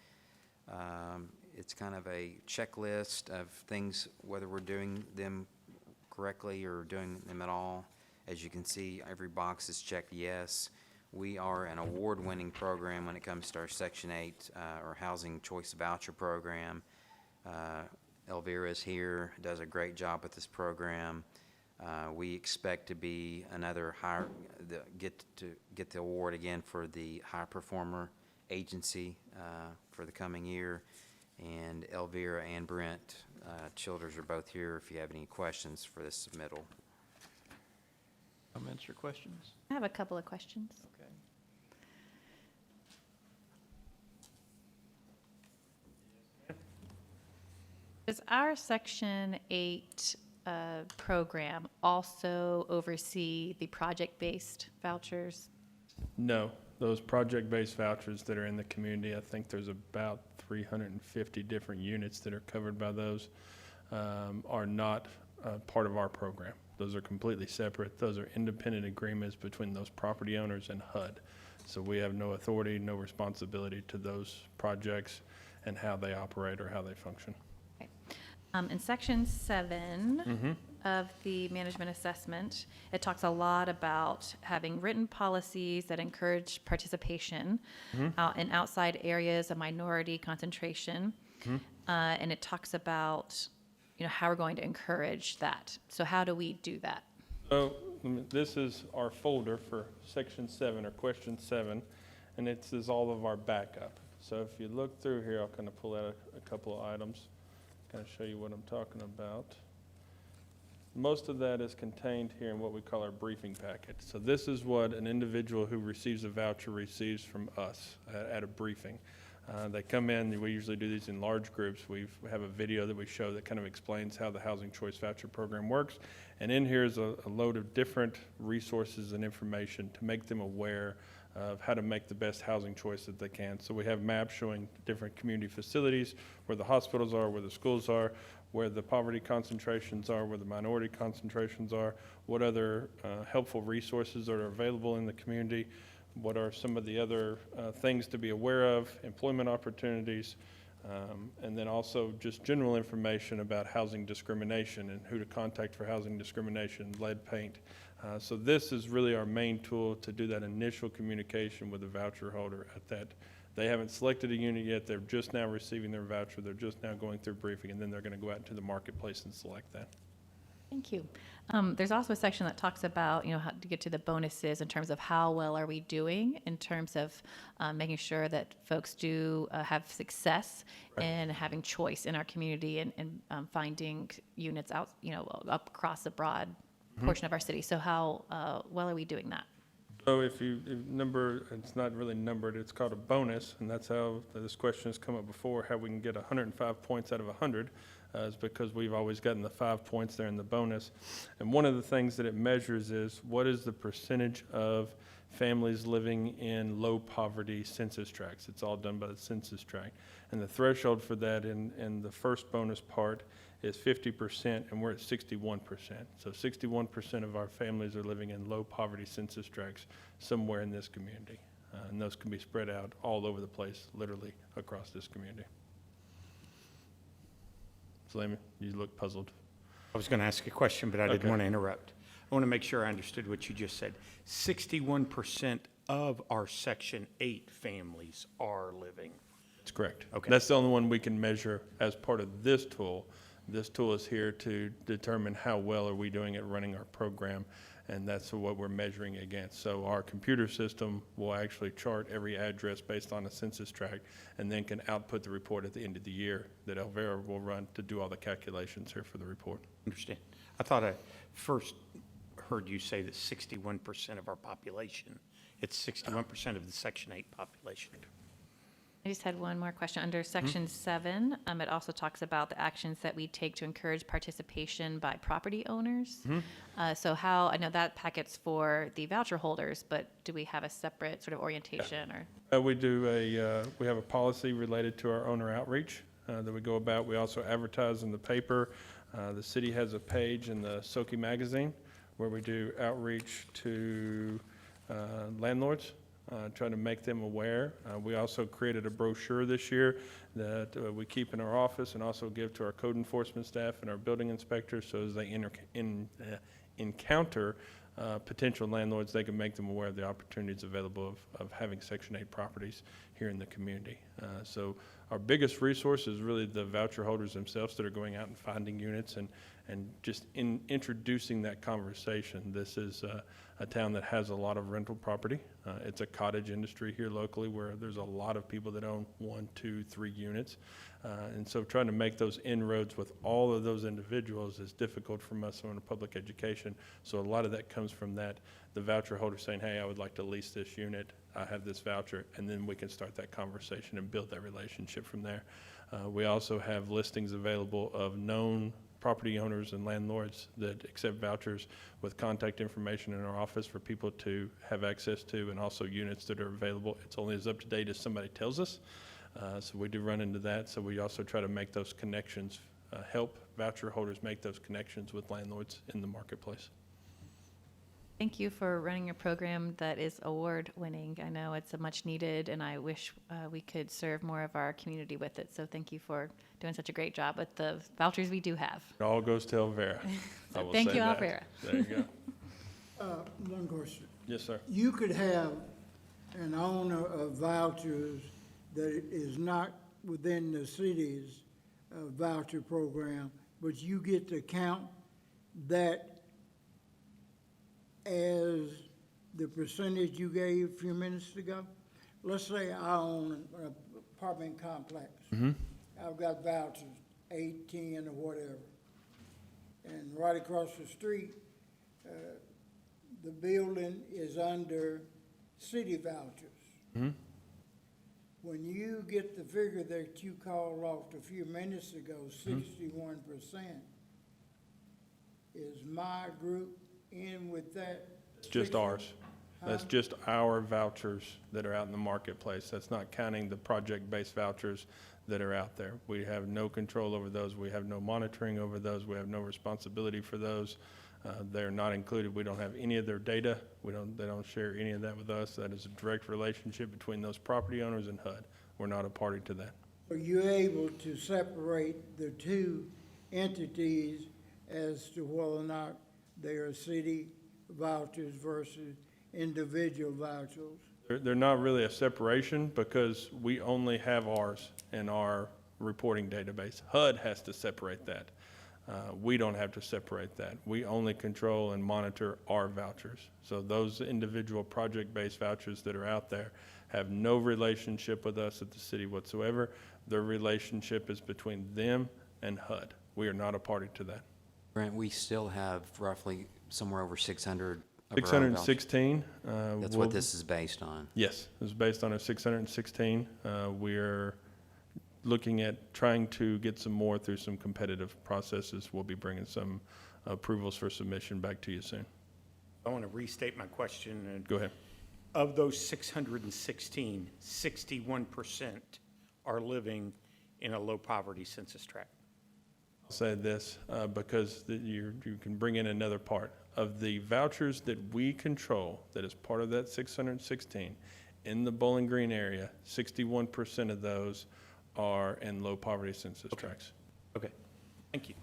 It's kind of a checklist of things, whether we're doing them correctly or doing them at all. As you can see, every box is checked yes. We are an award-winning program when it comes to our Section 8 or Housing Choice Voucher Program. Elvira is here, does a great job with this program. We expect to be another get the award again for the High Performer Agency for the coming year. And Elvira and Brent Childers are both here if you have any questions for this submittal. Comments or questions? I have a couple of questions. Okay. Does our Section 8 program also oversee the project-based vouchers? No, those project-based vouchers that are in the community, I think there's about 350 different units that are covered by those, are not part of our program. Those are completely separate. Those are independent agreements between those property owners and HUD. So we have no authority, no responsibility to those projects and how they operate or how they function. Okay. In Section 7 of the management assessment, it talks a lot about having written policies that encourage participation out in outside areas of minority concentration. And it talks about, how we're going to encourage that. So how do we do that? So this is our folder for Section 7 or Question 7, and it is all of our backup. So if you look through here, I'll kind of pull out a couple of items, kind of show you what I'm talking about. Most of that is contained here in what we call our briefing packet. So this is what an individual who receives a voucher receives from us at a briefing. They come in, we usually do these in large groups. We have a video that we show that kind of explains how the Housing Choice Voucher Program works. And in here is a load of different resources and information to make them aware of how to make the best housing choice that they can. So we have maps showing different community facilities, where the hospitals are, where the schools are, where the poverty concentrations are, where the minority concentrations are, what other helpful resources are available in the community, what are some of the other things to be aware of, employment opportunities, and then also just general information about housing discrimination and who to contact for housing discrimination, lead paint. So this is really our main tool to do that initial communication with the voucher holder at that. They haven't selected a unit yet, they're just now receiving their voucher, they're just now going through briefing, and then they're going to go out into the marketplace and select that. Thank you. There's also a section that talks about, how to get to the bonuses in terms of how well are we doing in terms of making sure that folks do have success in having choice in our community and finding units out, up across a broad portion of our city. So how well are we doing that? So if number, it's not really numbered, it's called a bonus, and that's how this question has come up before, how we can get 105 points out of 100. Is because we've always gotten the 5 points there in the bonus. And one of the things that it measures is what is the percentage of families living in low poverty census tracts. It's all done by the census tract. And the threshold for that in the first bonus part is 50%, and we're at 61%. So 61% of our families are living in low poverty census tracts somewhere in this community. And those can be spread out all over the place, literally across this community. Sulaiman, you look puzzled. I was going to ask a question, but I didn't Okay. want to interrupt. I want to make sure I understood what you just said. 61% of our Section 8 families are living. That's correct. Okay. That's the only one we can measure as part of this tool. This tool is here to determine how well are we doing at running our program, and that's what we're measuring against. So our computer system will actually chart every address based on a census tract, and then can output the report at the end of the year that Elvera will run to do all the calculations here for the report. Understand. I thought I first heard you say that 61% of our population, it's 61% of the Section 8 population. I just had one more question. Under Section 7, it also talks about the actions that we take to encourage participation by property owners. So how, I know that packet's for the voucher holders, but do we have a separate sort of orientation or? We have a policy related to our owner outreach that we go about. We also advertise in the paper. The city has a page in the Soki magazine where we do outreach to landlords, try to make them aware. We also created a brochure this year that we keep in our office and also give to our code enforcement staff and our building inspectors, so as they encounter potential landlords, they can make them aware of the opportunities available of having Section 8 properties here in the community. So our biggest resource is really the voucher holders themselves that are going out and finding units and just introducing that conversation. This is a town that has a lot of rental property. It's a cottage industry here locally where there's a lot of people that own 1, 2, 3 units. And so trying to make those inroads with all of those individuals is difficult from us on a public education. So a lot of that comes from that, the voucher holder saying, hey, I would like to lease this unit. I have this voucher, and then we can start that conversation and build that relationship from there. We also have listings available of known property owners and landlords that accept vouchers with contact information in our office for people to have access to, and also units that are available. It's only as up to date as somebody tells us. So we do run into that. So we also try to make those connections, help voucher holders make those connections with landlords in the marketplace. Thank you for running a program that is award-winning. I know it's a much needed, and I wish we could serve more of our community with it. So thank you for doing such a great job with the vouchers we do have. It all goes to Elvera. I will Thank say you, that. Elvera. There you go. One question. Yes, sir. You could have an owner of vouchers that is not within the city's voucher program, but you get to count that as the percentage you gave a few minutes ago. Let's say I own an apartment complex. I've got vouchers, 8, 10, or whatever. And right across the street, the building is under city vouchers. When you get the figure that you called off a few minutes ago, 61%, is my group in with that? It's just ours. That's just our vouchers that are out in the marketplace. That's not counting the project-based vouchers that are out there. We have no control over those. We have no monitoring over those. We have no responsibility for those. They're not included. We don't have any of their data. They don't share any of that with us. That is a direct relationship between those property owners and HUD. We're not a party to that. Are you able to separate the two entities as to whether or not they are city vouchers versus individual vouchers? They're not really a separation because we only have ours in our reporting database. HUD has to separate that. We don't have to separate that. We only control and monitor our vouchers. So those individual project-based vouchers that are out there have no relationship with us at the city whatsoever. Their relationship is between them and HUD. We are not a party to that. Brent, we still have roughly somewhere over 600 of our own vouchers. 616. That's what this is based on. Yes, it's based on a 616. We're looking at trying to get some more through some competitive processes. We'll be bringing some approvals for submission back to you soon. I want to restate my question. Go ahead. Of those 616, 61% are living in a low-poverty census tract. I'll say this because you can bring in another part. Of the vouchers that we control, that is part of that 616, in the Bowling Green area, 61% of those are in low-poverty census tracts. Okay, thank you.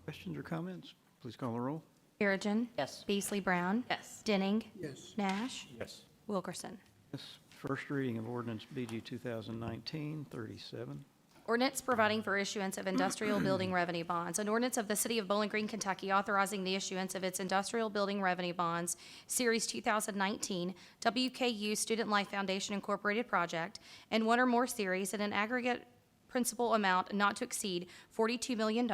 Questions or comments? Please call the roll. Perigin. Yes. Beasley Brown. Yes. Denning. Yes. Nash. Yes. Wilkerson. Yes. First reading of ordinance BG 2019-37. Ordinance providing for issuance of industrial building revenue bonds. An ordinance of the City of Bowling Green, Kentucky authorizing the issuance of its industrial building revenue bonds, Series 2019, WKU Student Life Foundation Incorporated project, and one or more series at an aggregate principal amount not to exceed $42 million,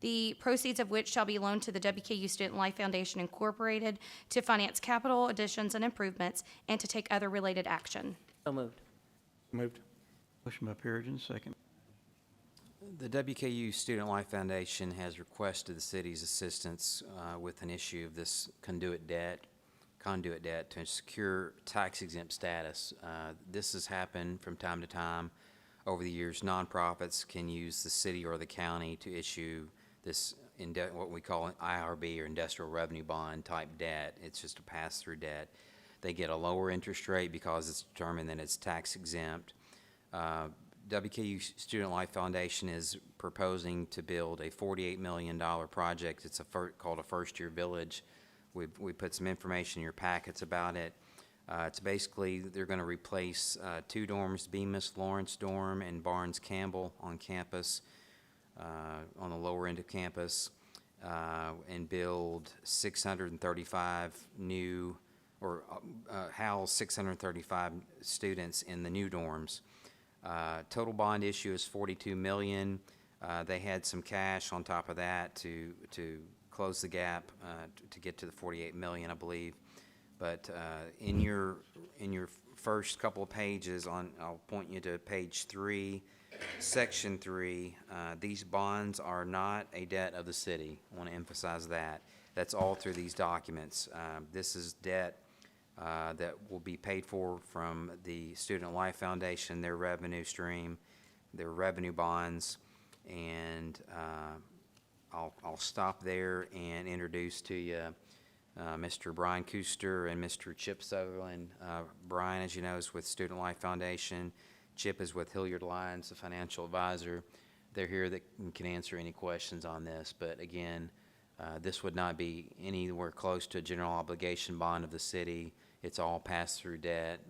the proceeds of which shall be loaned to the WKU Student Life Foundation Incorporated to finance capital additions and improvements and to take other related action. So moved. Moved. Motion by Perigin, second. The WKU Student Life Foundation has requested the city's assistance with an issue of this conduit debt to secure tax exempt status. This has happened from time to time over the years. Nonprofits can use the city or the county to issue this what we call an IRB or industrial revenue bond type debt. It's just a pass-through debt. They get a lower interest rate because it's determined that it's tax exempt. WKU Student Life Foundation is proposing to build a $48 million project. It's called a First Year Village. We put some information in your packets about it. It's basically, they're going to replace 2 dorms, Bemis Lawrence dorm and Barnes Campbell on campus, on the lower end of campus, and build 635 new, or house 635 students in the new dorms. Total bond issue is $42 million. They had some cash on top of that to close the gap to get to the $48 million, I believe. But in your first couple of pages, I'll point you to page 3, section 3. These bonds are not a debt of the city. I want to emphasize that. That's all through these documents. This is debt that will be paid for from the Student Life Foundation, their revenue stream, their revenue bonds, and I'll stop there and introduce to you Mr. Brian Kuster and Mr. Chip Sutherland. Brian, as you know, is with Student Life Foundation. Chip is with Hilliard Lyons, the financial advisor. They're here that can answer any questions on this, but again, this would not be anywhere close to a general obligation bond of the city. It's all pass-through debt.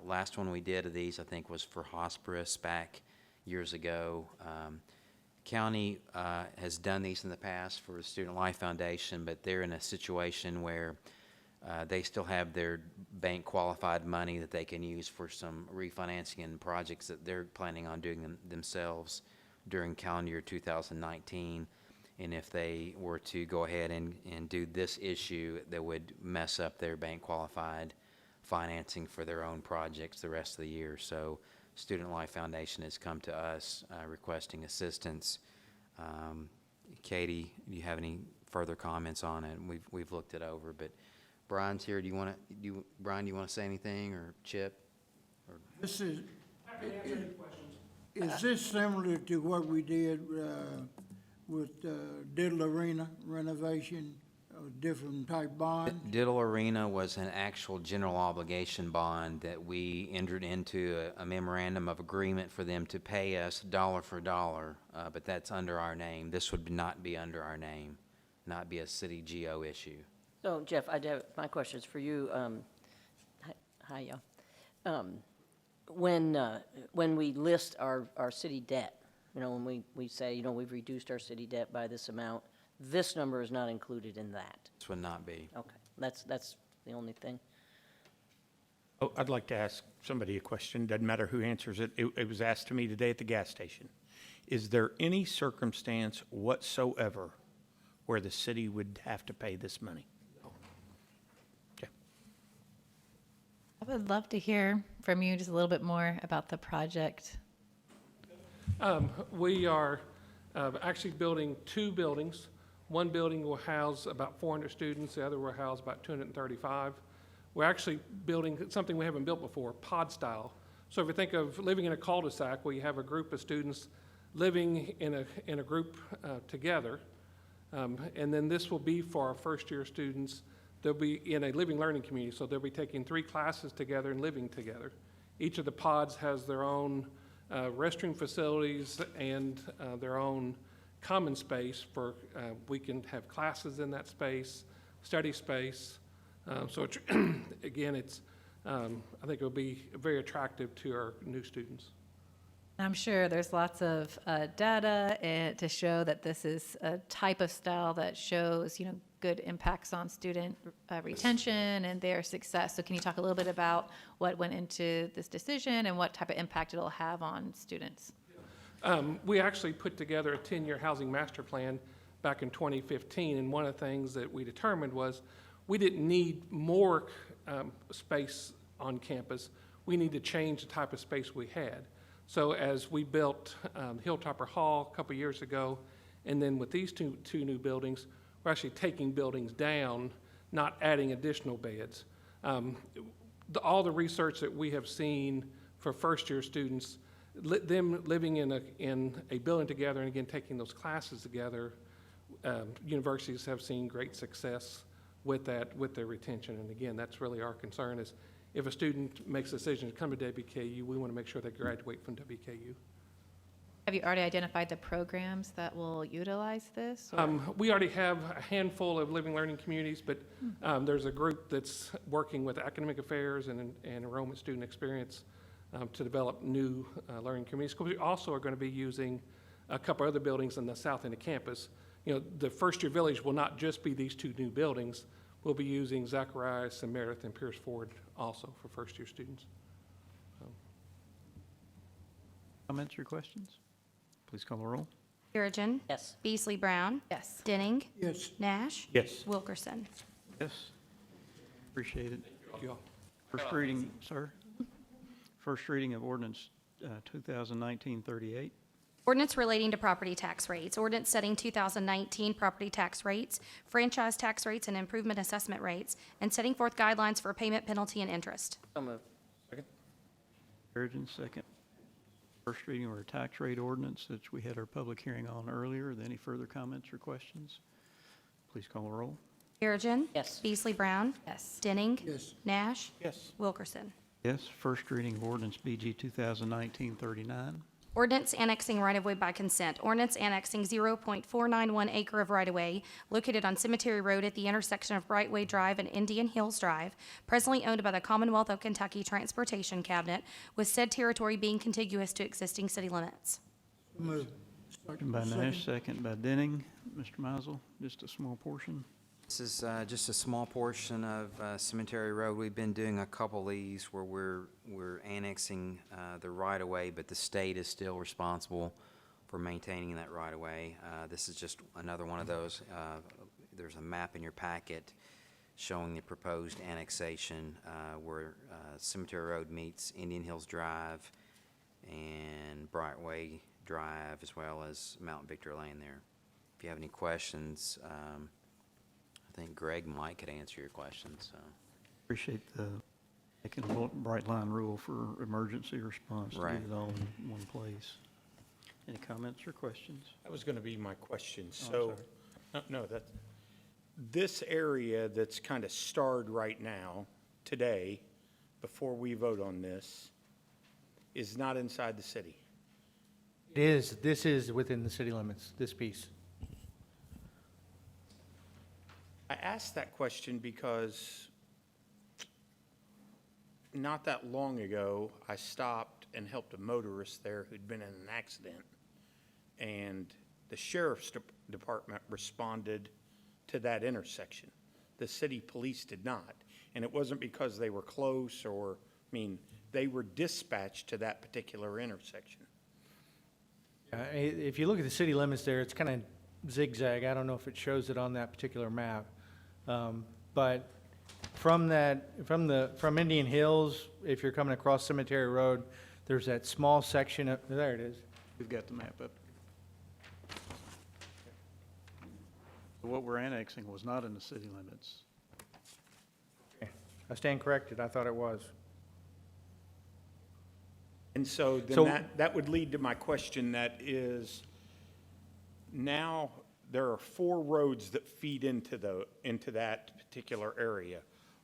Last one we did of these, I think, was for Hosperis back years ago. County has done these in the past for the Student Life Foundation, but they're in a situation where they still have their bank-qualified money that they can use for some refinancing and projects that they're planning on doing themselves during calendar year 2019. And if they were to go ahead and do this issue, that would mess up their bank-qualified financing for their own projects the rest of the year. So Student Life Foundation has come to us requesting assistance. Katie, do you have any further comments on it? We've looked it over, but Brian's here. Brian, do you want to say anything, or Chip? This is this similar to what we did with Diddle Arena renovation, a different type bond? Diddle Arena was an actual general obligation bond that we entered into a memorandum of agreement for them to pay us dollar for dollar, but that's under our name. This would not be under our name, not be a city GO issue. So Jeff, my question is for you. Hi, y'all. When we list our city debt, when we say, we've reduced our city debt by this amount, this number is not included in that. This would not be. Okay, that's the only thing. Oh, I'd like to ask somebody a question. Doesn't matter who answers it. It was asked to me today at the gas station. Is there any circumstance whatsoever where the city would have to pay this money? Okay. I would love to hear from you just a little bit more about the project. We are actually building 2 buildings. One building will house about 400 students, the other will house about 235. We're actually building something we haven't built before, pod style. So if you think of living in a cul-de-sac where you have a group of students living in a group together, and then this will be for our first-year students. They'll be in a living learning community, so they'll be taking 3 classes together and living together. Each of the pods has their own restroom facilities and their own common space for, we can have classes in that space, study space. So it's, again, it's, I think it'll be very attractive to our new students. I'm sure there's lots of data to show that this is a type of style that shows, good impacts on student retention and their success. So can you talk a little bit about what went into this decision and what type of impact it'll have on students? We actually put together a 10-year housing master plan back in 2015, and one of the things that we determined was we didn't need more space on campus. We need to change the type of space we had. So as we built Hilltopper Hall a couple years ago, and then with these two new buildings, we're actually taking buildings down, not adding additional beds. All the research that we have seen for first-year students, them living in a building together and again taking those classes together, universities have seen great success with that, with their retention. And again, that's really our concern is if a student makes a decision to come to WKU, we want to make sure they graduate from WKU. Have you already identified the programs that will utilize this? or- We already have a handful of living learning communities, but there's a group that's working with academic affairs and enrollment student experience to develop new learning communities. We also are going to be using a couple other buildings in the south end of campus. The first year village will not just be these two new buildings. We'll be using Zacharias and Meredith and Pierce Ford also for first year students. Comments or questions? Please call the roll. Perigin. Yes. Beasley Brown. Yes. Denning. Yes. Nash. Yes. Wilkerson. Yes. Appreciate it. Thank you all. First reading, sir. First reading of ordinance 2019-38. Ordinance relating to property tax rates. Ordinance setting 2019 property tax rates, franchise tax rates, and improvement assessment rates, and setting forth guidelines for payment, penalty, and interest. So moved. Perigin, second. First reading of our tax rate ordinance that we had our public hearing on earlier. Are there any further comments or questions? Please call the roll. Perigin. Yes. Beasley Brown. Yes. Denning. Yes. Nash. Yes. Wilkerson. Yes. First reading of ordinance BG 2019-39. Ordinance annexing right-of-way by consent. Ordinance annexing 0.491 acre of right-of-way located on Cemetery Road at the intersection of Brightway Drive and Indian Hills Drive, presently owned by the Commonwealth of Kentucky Transportation Cabinet, with said territory being contiguous to existing city limits. Move. Motion by Nash, second by Denning. Mr. Mizel, just a small portion. This is just a small portion of Cemetery Road. We've been doing a couple of these where we're annexing the right-of-way, but the state is still responsible for maintaining that right-of-way. This is just another one of those. There's a map in your packet showing the proposed annexation where Cemetery Road meets Indian Hills Drive and Brightway Drive, as well as Mount Victor Lane there. If you have any questions, I think Greg and Mike could answer your questions, so. Appreciate the making a bright line rule for emergency response to Right. get it all in one place. Any comments or questions? That was going to be my question. I'm So, this area that's kind of starred right now, today, before we vote on this, is not inside the city. It is, this is within the city limits, this piece. I asked that question because not that long ago, I stopped and helped a motorist there who'd been in an accident. And the sheriff's department responded to that intersection. The city police did not. And it wasn't because they were close or, they were dispatched to that particular intersection. If you look at the city limits there, it's kind of zigzag. I don't know if it shows it on that particular map. But from Indian Hills, if you're coming across Cemetery Road, there's that small section of, there it is. We've got the map up. What we're annexing was not in the city limits. I stand corrected. I thought it was. And so So- then that would lead to my question that is, now there are 4 roads that feed into that particular area.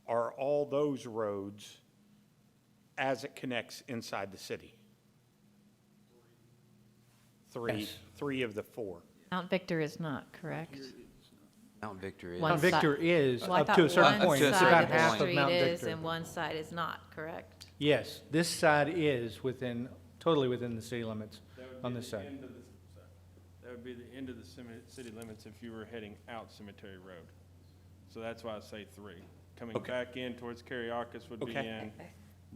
Are all those roads as it connects inside the city? Three, Yes. 3 of the 4. Mount Victor is not, correct? Mount Victor is. One Mount Victor is, Well, I up thought to a certain one point. It's side about of the half of street Mount is Victor. and one side is not, correct? Yes, this side is within, totally within the city limits on this side. That would be the end of the city limits if you were heading out Cemetery Road. So that's why I say 3. Coming Okay. back in towards Carriacus would be Okay.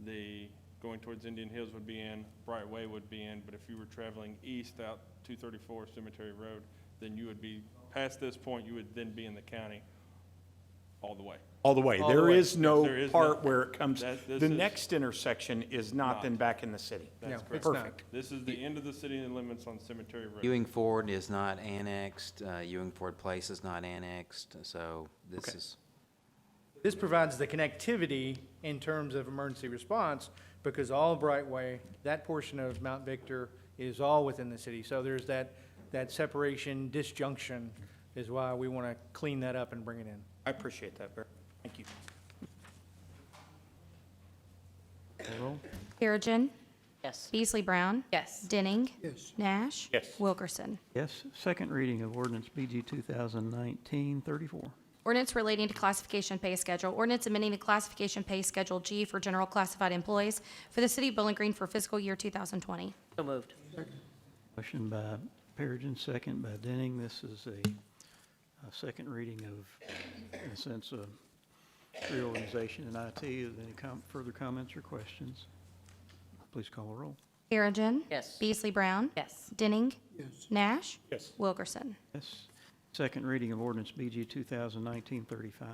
in, going towards Indian Hills would be in, Bright Way would be in, but if you were traveling east out 234 Cemetery Road, then you would be, past this point, you would then be in the county all the way. All the way. All the There way. is no There is part no- where it comes, That- this the is- next intersection is not then Not. back in the city. That's No, correct. it's not. Perfect. This is the end of the city limits on Cemetery Road. Ewing Ford is not annexed, Ewing Ford Place is not annexed, so this Okay. is, This provides the connectivity in terms of emergency response, because all of Brightway, that portion of Mount Victor is all within the city. So there's that separation, disjunction is why we want to clean that up and bring it in. I appreciate that, Barry. Thank you. Call roll. Perigin. Yes. Beasley Brown. Yes. Denning. Yes. Nash. Yes. Wilkerson. Yes, second reading of ordinance BG 2019-34. Ordinance relating to classification pay schedule. Ordinance amending the classification pay schedule G for general classified employees for the city of Bowling Green for fiscal year 2020. So moved. Motion by Perigin, second by Denning. This is a second reading of, in a sense, a reorganization in IT. Is there any further comments or questions? Please call the roll. Perigin. Yes. Beasley Brown. Yes. Denning. Yes. Nash. Yes. Wilkerson. Yes. Second reading of ordinance BG 2019-35.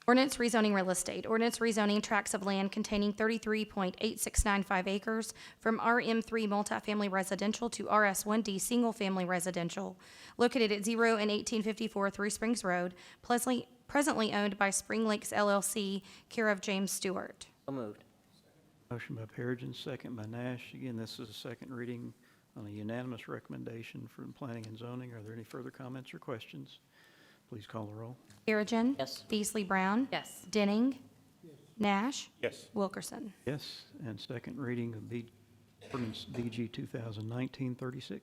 Ordinance rezoning real estate. Ordinance rezoning tracts of land containing 33.8695 acres from RM3 multifamily residential to RS1D single-family residential, located at 0 and 1854 Three Springs Road, presently owned by Spring Lakes LLC, care of James Stewart. So moved. Motion by Perigin, second by Nash. Again, this is a second reading on a unanimous recommendation from Planning and Zoning. Are there any further comments or questions? Please call the roll. Perigin. Yes. Beasley Brown. Yes. Denning. Nash. Yes. Wilkerson. Yes, and second reading of ordinance BG 2019-36.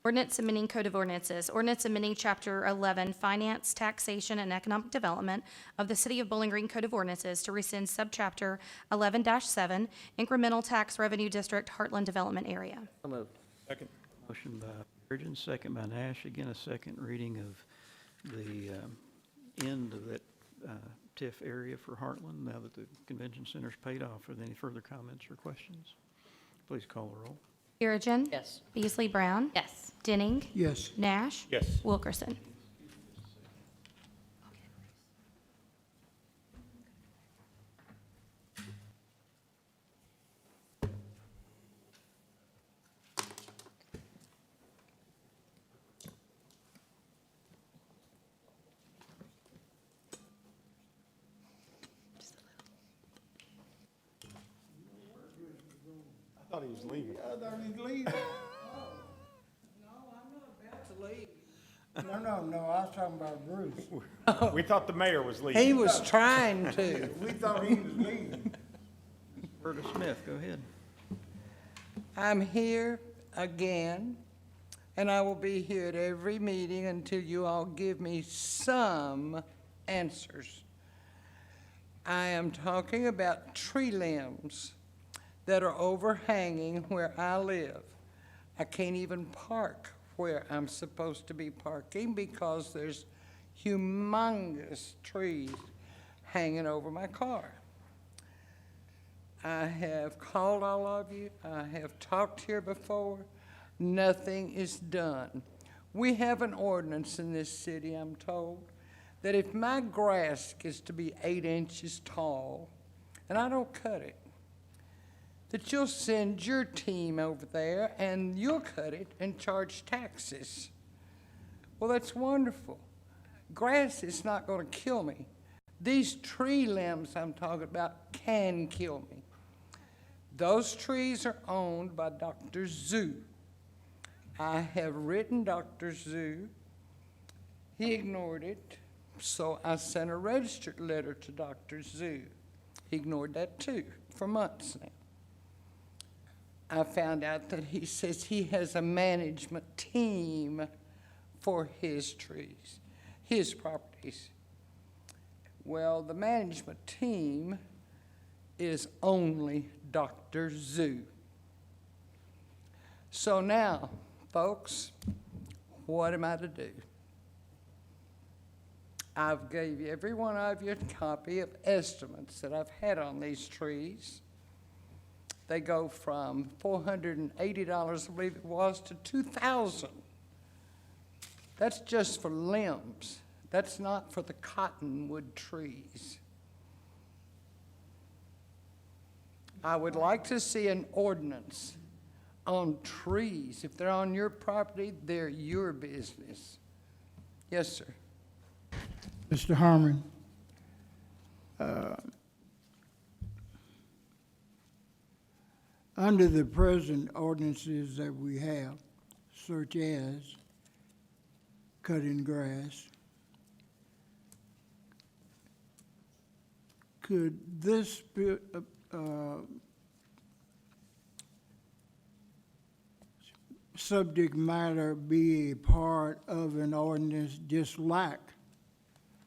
Ordinance amending Code of Ordinances. Ordinance amending Chapter 11, Finance, Taxation, and Economic Development of the City of Bowling Green Code of Ordinances to rescind Subchapter 11-7, Incremental Tax Revenue District, Heartland Development Area. So moved. Second. Motion by Perigin, second by Nash. Again, a second reading of the end of that TIF area for Heartland, now that the convention center's paid off. Are there any further comments or questions? Please call the roll. Perigin. Yes. Beasley Brown. Yes. Denning. Yes. Nash. Yes. Wilkerson. I thought he was leaving. I thought he'd leave. No, I'm not about to leave. No, I was talking about Bruce. We thought the mayor was leaving. He was trying to. We thought he was leaving. Curtis Smith, go ahead. I'm here again, and I will be here at every meeting until you all give me some answers. I am talking about tree limbs that are overhanging where I live. I can't even park where I'm supposed to be parking because there's humongous trees hanging over my car. I have called all of you. I have talked here before. Nothing is done. We have an ordinance in this city, I'm told, that if my grass gets to be 8 inches tall, and I don't cut it, that you'll send your team over there and you'll cut it and charge taxes. Well, that's wonderful. Grass is not going to kill me. These tree limbs I'm talking about can kill me. Those trees are owned by Dr. Zhu. I have written Dr. Zhu. He ignored it, so I sent a registered letter to Dr. Zhu. He ignored that too, for months now. I found out that he says he has a management team for his trees, his properties. Well, the management team is only Dr. Zoo. So now, folks, what am I to do? I've gave every one of you a copy of estimates that I've had on these trees. They go from $480, I believe it was, to $2,000. That's just for limbs. That's not for the cottonwood trees. I would like to see an ordinance on trees. If they're on your property, they're your business. Yes, sir. Mr. Harmon, under the present ordinances that we have, such as cutting grass, could this be, subject matter be a part of an ordinance just like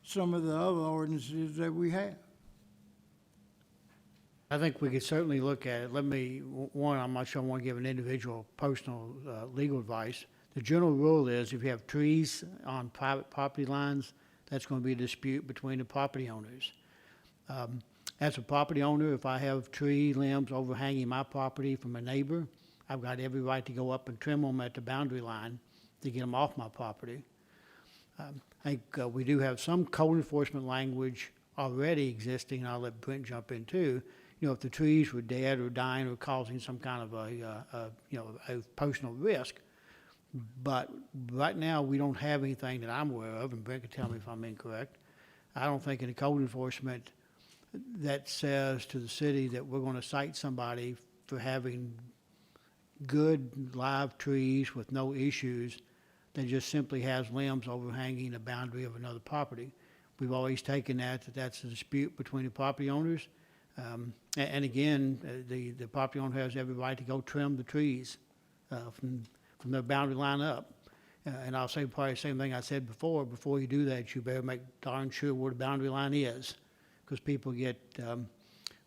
some of the other ordinances that we have? I think we could certainly look at it. One, I'm not sure I want to give an individual personal legal advice. The general rule is if you have trees on private property lines, that's going to be a dispute between the property owners. As a property owner, if I have tree limbs overhanging my property from a neighbor, I've got every right to go up and trim them at the boundary line to get them off my property. I think we do have some code enforcement language already existing, and I'll let Brent jump in too. You know, if the trees were dead or dying or causing some kind of a personal risk. But right now, we don't have anything that I'm aware of, and Brent can tell me if I'm incorrect. I don't think any code enforcement that says to the city that we're going to cite somebody for having good live trees with no issues that just simply has limbs overhanging the boundary of another property. We've always taken that's a dispute between the property owners. And again, the property owner has every right to go trim the trees from their boundary line up. And I'll say probably the same thing I said before. Before you do that, you better make darn sure where the boundary line is, because people get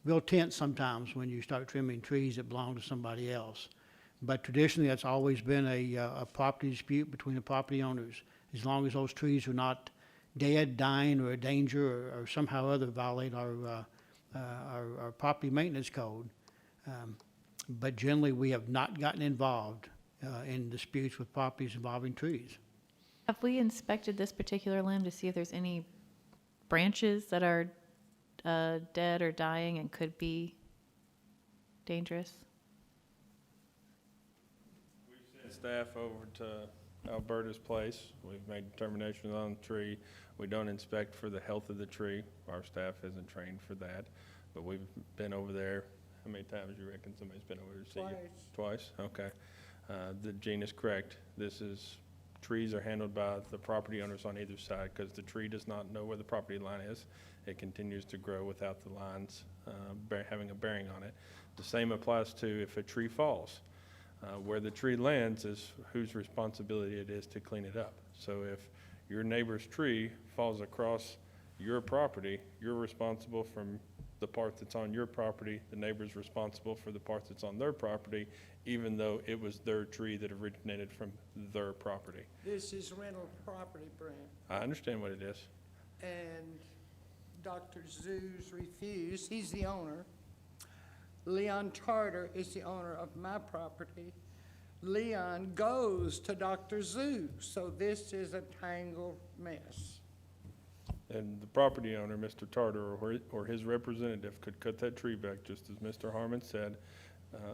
real tense sometimes when you start trimming trees that belong to somebody else. But traditionally, that's always been a property dispute between the property owners. As long as those trees are not dead, dying, or a danger, or somehow or other violate our property maintenance code. But generally, we have not gotten involved in disputes with properties involving trees. Have we inspected this particular limb to see if there's any branches that are dead or dying and could be dangerous? We've sent staff over to Alberta's place. We've made determinations on the tree. We don't inspect for the health of the tree. Our staff isn't trained for that. But we've been over there. How many times do you reckon somebody's been over there to see you? Twice. Okay. Gene is correct. Trees are handled by the property owners on either side, because the tree does not know where the property line is. It continues to grow without the lines having a bearing on it. The same applies to if a tree falls. Where the tree lands is whose responsibility it is to clean it up. So if your neighbor's tree falls across your property, you're responsible for the part that's on your property. The neighbor's responsible for the part that's on their property, even though it was their tree that originated from their property. This is rental property, Brent. I understand what it is. And Dr. Zeus refused. He's the owner. Leon Tarter is the owner of my property. Leon goes to Dr. Zeus. So this is a tangled mess. And the property owner, Mr. Tarter, or his representative, could cut that tree back, just as Mr. Harmon said,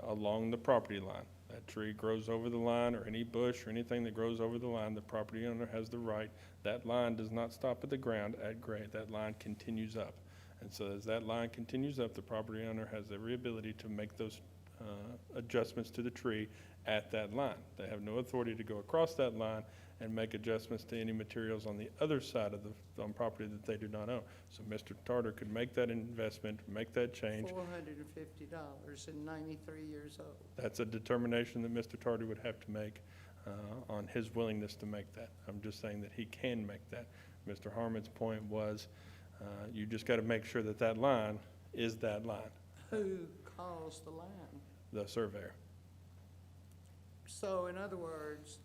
along the property line. That tree grows over the line, or any bush or anything that grows over the line, the property owner has the right. That line does not stop at the ground at grade. That line continues up. And so as that line continues up, the property owner has every ability to make those adjustments to the tree at that line. They have no authority to go across that line and make adjustments to any materials on the other side of the property that they do not own. So Mr. Tarter could make that investment, make that change. $450 and 93 years old. That's a determination that Mr. Tarter would have to make. on his willingness to make that. I'm just saying that he can make that. Mr. Harmon's point was, you just got to make sure that that line is that line, Who calls the line? the surveyor. So in other words,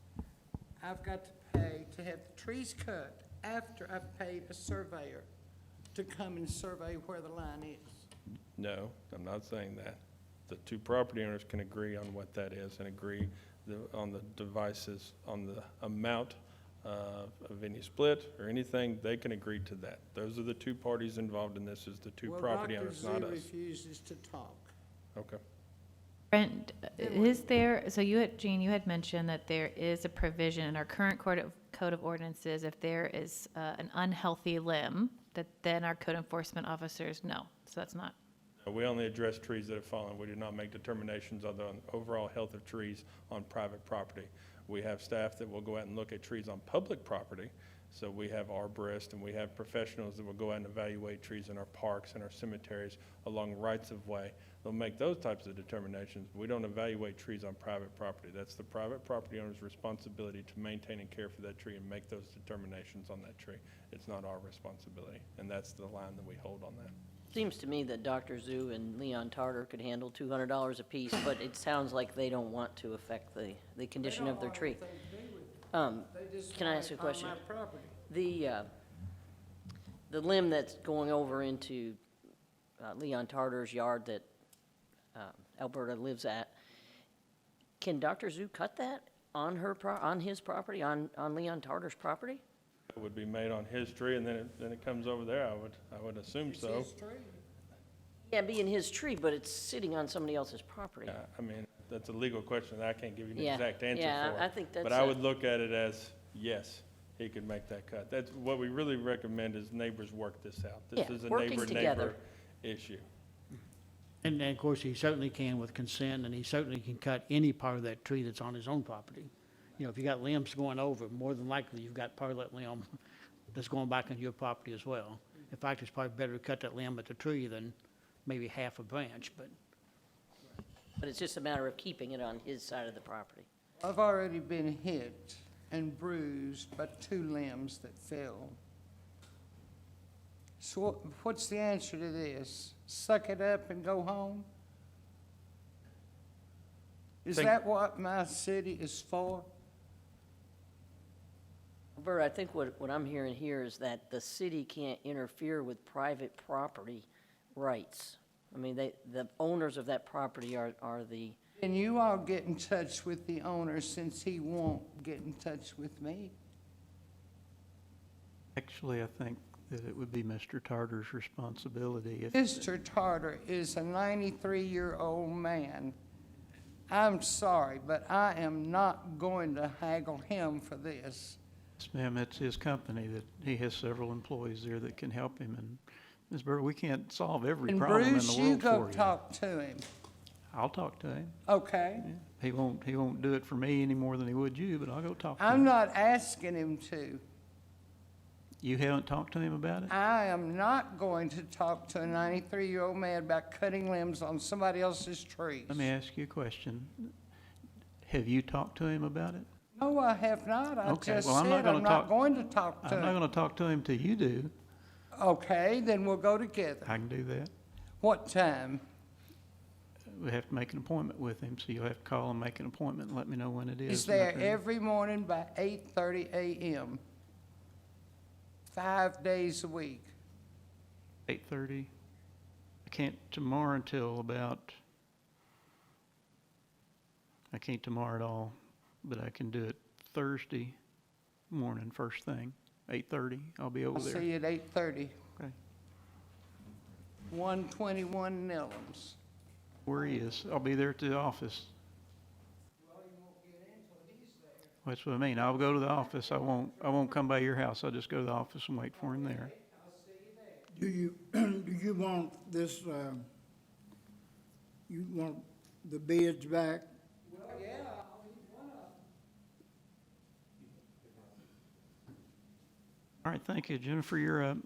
I've got to pay to have the trees cut after I've paid a surveyor to come and survey where the line is. No, I'm not saying that. The two property owners can agree on what that is and agree on the devices, on the amount of any split or anything, they can agree to that. Those are the two parties involved in this, is the two property owners, not Well, us. Dr. Zoo refuses to talk. Okay. Brent, is there, so you had, Jean, you had mentioned that there is a provision in our current code of ordinances, if there is an unhealthy limb, that then our code enforcement officers know. So that's not, We only address trees that have fallen. We do not make determinations on the overall health of trees on private property. We have staff that will go out and look at trees on public property. So we have arborists and we have professionals that will go out and evaluate trees in our parks and our cemeteries along rights of way. They'll make those types of determinations. We don't evaluate trees on private property. That's the private property owner's responsibility to maintain and care for that tree and make those determinations on that tree. It's not our responsibility, and that's the line that we hold on that. Seems to me that Dr. Zoo and Leon Tartar could handle $200 apiece, but it sounds like they don't want to affect the condition of their tree. Can I ask a question? On my property. The limb that's going over into Leon Tartar's yard that Alberta lives at, can Dr. Zoo cut that on on his property, on Leon Tartar's property? It would be made on his tree, and then it comes over there, I would assume It's so. his tree. Yeah, being his tree, but it's sitting on somebody else's property. Yeah, I mean, that's a legal question that I can't give you an Yeah, exact answer for. yeah, I think But that's I a- would look at it as, yes, he could make that cut. That's, what we really recommend is neighbors work this out. This Yeah, is a working neighbor-neighbor together. issue. And of course, he certainly can with consent, and he certainly can cut any part of that tree that's on his own property. You know, if you got limbs going over, more than likely you've got part of that limb that's going back on your property as well. In fact, it's probably better to cut that limb at the tree than maybe half a branch, but But it's just a matter of keeping it on his side of the property. I've already been hit and bruised by 2 limbs that fell. So what's the answer to this? Suck it up and go home? Is Think- that what my city is for? Bert, I think what I'm hearing here is that the city can't interfere with private property rights. I mean, the owners of that property are the, Can you all get in touch with the owner since he won't get in touch with me? Actually, I think that it would be Mr. Tartar's responsibility if. Mr. Tartar is a 93-year-old man. I'm sorry, but I am not going to haggle him for this. Yes, ma'am, it's his company that he has several employees there that can help him. And Ms. Burr, we can't solve every And problem in the Bruce, you world go for you. talk to him, I'll talk to him. okay? He won't do it for me any more than he would you, but I'll go talk to I'm him. not asking him to. You haven't talked to him about it? I am not going to talk to a 93-year-old man about cutting limbs on somebody else's trees. Let me ask you a question. Have you talked to him about it? No, I have not. I Okay, just well, I'm not said gonna I'm not talk- going to talk to I'm not him. gonna talk to him till you do. Okay, then we'll go together. I can do that. What time? We have to make an appointment with him, so you'll have to call and make an appointment and let me know when it is. He's and I there can- every morning by 8:30 a.m., 5 days a week. 8:30. I can't tomorrow until about, I can't tomorrow at all, but I can do it Thursday morning, first thing, 8:30. I'll be over I'll there. see you at 8:30. Okay. 121 Nellums. Where he is. I'll be there at the office. That's what I mean. I'll go to the office. I won't come by your house. I'll just go to the office and wait for him there. Do you want this, you want the bids back? Well, yeah, I'll need one of them. All right, thank you. Jennifer, you're up.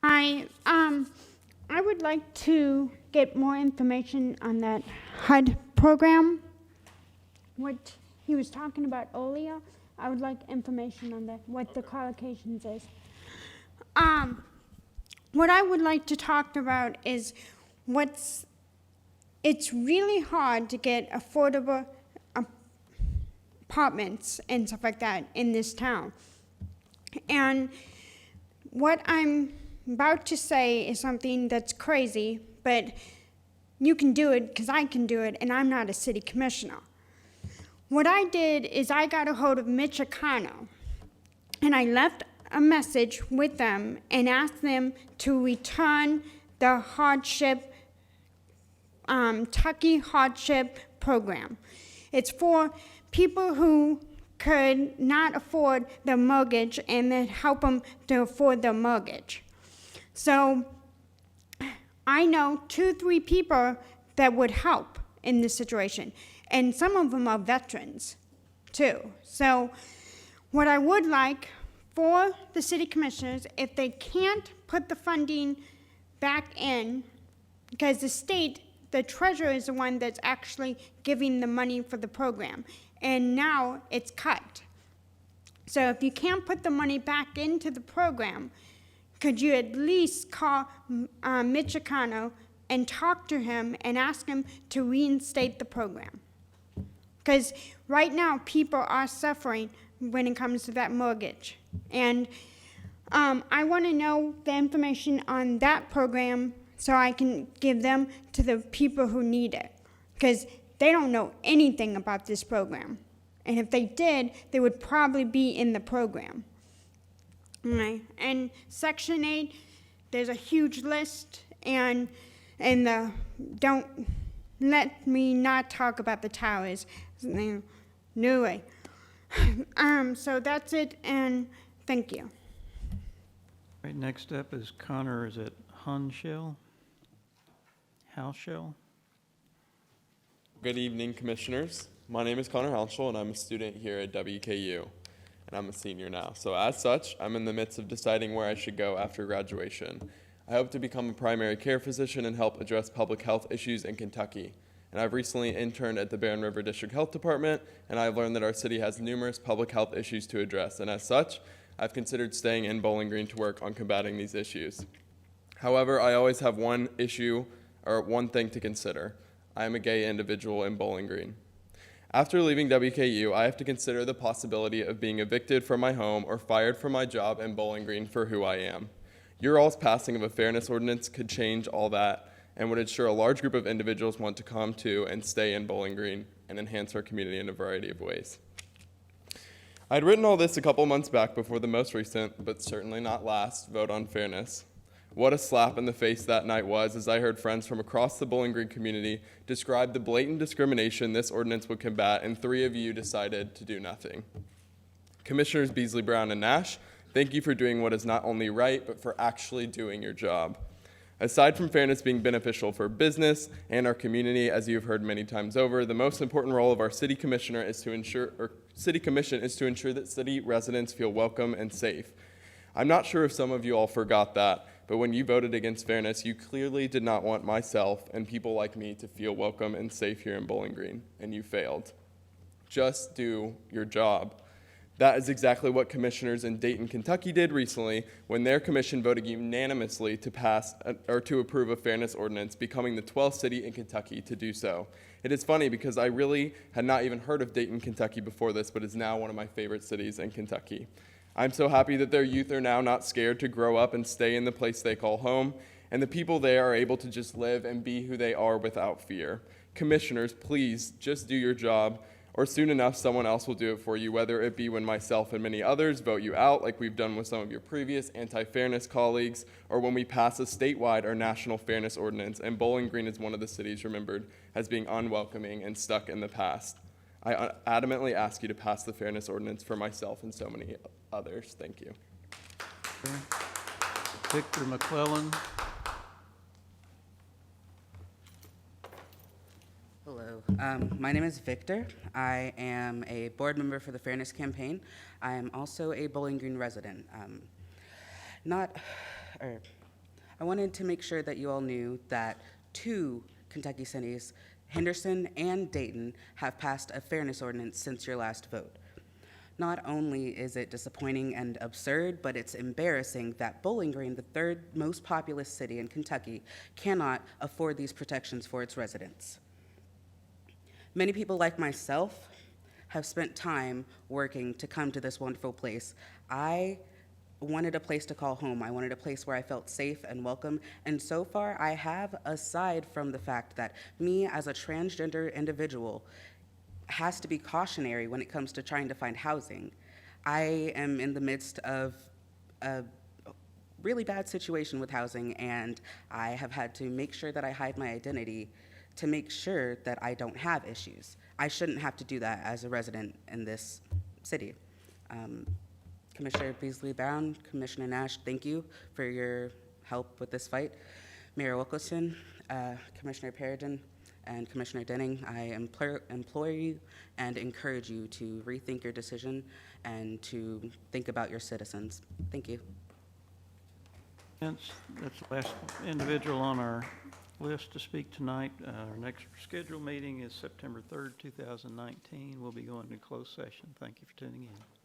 I would would like to get more information on that HUD program. What he was talking about earlier, I would like information on that, what the qualifications is. What I would like to talk about is it's really hard to get affordable apartments and stuff like that in this town. And what I'm about to say is something that's crazy, but you can do it because I can do it, and I'm not a city commissioner. What I did is I got a hold of Mitch O'Connell, and I left a message with them and asked them to return the hardship, Tucky hardship program. It's for people who could not afford the mortgage and then help them to afford the mortgage. So I know 2-3 people that would help in this situation, and some of them are veterans too. So what I would like for the city commissioners, if they can't put the funding back in, because the state, the treasurer is the one that's actually giving the money for the program, and now it's cut. So if you can't put the money back into the program, could you at least call Mitch O'Connell and talk to him and ask him to reinstate the program? Because right now people are suffering when it comes to that mortgage. And I want to know the information on that program so I can give them to the people who need it. Because they don't know anything about this program. And if they did, they would probably be in the program. Right. And Section 8, there's a huge list, and don't let me not talk about the towers. No way. So that's it, and thank you. Right, next up is Connor, is it Hunshell? Halshell? Good evening, Commissioners. My name is Connor Halshell, and I'm a student here at WKU, and I'm a senior now. So as such, I'm in the midst of deciding where I should go after graduation. I hope to become a primary care physician and help address public health issues in Kentucky. And I've recently interned at the Barren River District Health Department, and I've learned that our city has numerous public health issues to address. And as such, I've considered staying in Bowling Green to work on combating these issues. However, I always have one issue or one thing to consider. I am a gay individual in Bowling Green. After leaving WKU, I have to consider the possibility of being evicted from my home or fired from my job in Bowling Green for who I am. Your all's passing of a fairness ordinance could change all that and would ensure a large group of individuals want to come to and stay in Bowling Green and enhance our community in a variety of ways. I'd written all this a couple months back before the most recent, but certainly not last, vote on fairness. What a slap in the face that night was as I heard friends from across the Bowling Green community describe the blatant discrimination this ordinance would combat, and 3 of you decided to do nothing. Commissioners Beasley, Brown, and Nash, thank you for doing what is not only right, but for actually doing your job. Aside from fairness being beneficial for business and our community, as you've heard many times over, the most important role of our city commissioner is to ensure, or city commission is to ensure that city residents feel welcome and safe. I'm not sure if some of you all forgot that, but when you voted against fairness, you clearly did not want myself and people like me to feel welcome and safe here in Bowling Green, and you failed. Just do your job. That is exactly what commissioners in Dayton, Kentucky did recently when their commission voted unanimously to pass or to approve a fairness ordinance, becoming the 12th city in Kentucky to do so. It is funny because I really had not even heard of Dayton, Kentucky before this, but is now one of my favorite cities in Kentucky. I'm so happy that their youth are now not scared to grow up and stay in the place they call home, and the people there are able to just live and be who they are without fear. Commissioners, please just do your job, or soon enough someone else will do it for you, whether it be when myself and many others vote you out like we've done with some of your previous anti-fairness colleagues, or when we pass a statewide or national fairness ordinance, and Bowling Green is one of the cities remembered as being unwelcoming and stuck in the past. I adamantly ask you to pass the fairness ordinance for myself and so many others. Thank you. Victor McClellan. Hello, my name is Victor. I am a board member for the Fairness Campaign. I am also a Bowling Green resident. I wanted to make sure that you all knew that 2 Kentucky cities, Henderson and Dayton, have passed a fairness ordinance since your last vote. Not only is it disappointing and absurd, but it's embarrassing that Bowling Green, the 3rd most populous city in Kentucky, cannot afford these protections for its residents. Many people like myself have spent time working to come to this wonderful place. I wanted a place to call home. I wanted a place where I felt safe and welcome. And so far, I have, aside from the fact that me as a transgender individual has to be cautionary when it comes to trying to find housing. I am in the midst of a really bad situation with housing, and I have had to make sure that I hide my identity to make sure that I don't have issues. I shouldn't have to do that as a resident in this city. Commissioner Beasley Brown, Commissioner Nash, thank you for your help with this fight. Mayor Wilkerson, Commissioner Perigin, and Commissioner Denning, I implore you and encourage you to rethink your decision and to think about your citizens. Thank you. That's the last individual on our list to speak tonight. Our next scheduled meeting is September 3rd, 2019. We'll be going to closed session. Thank you for tuning in.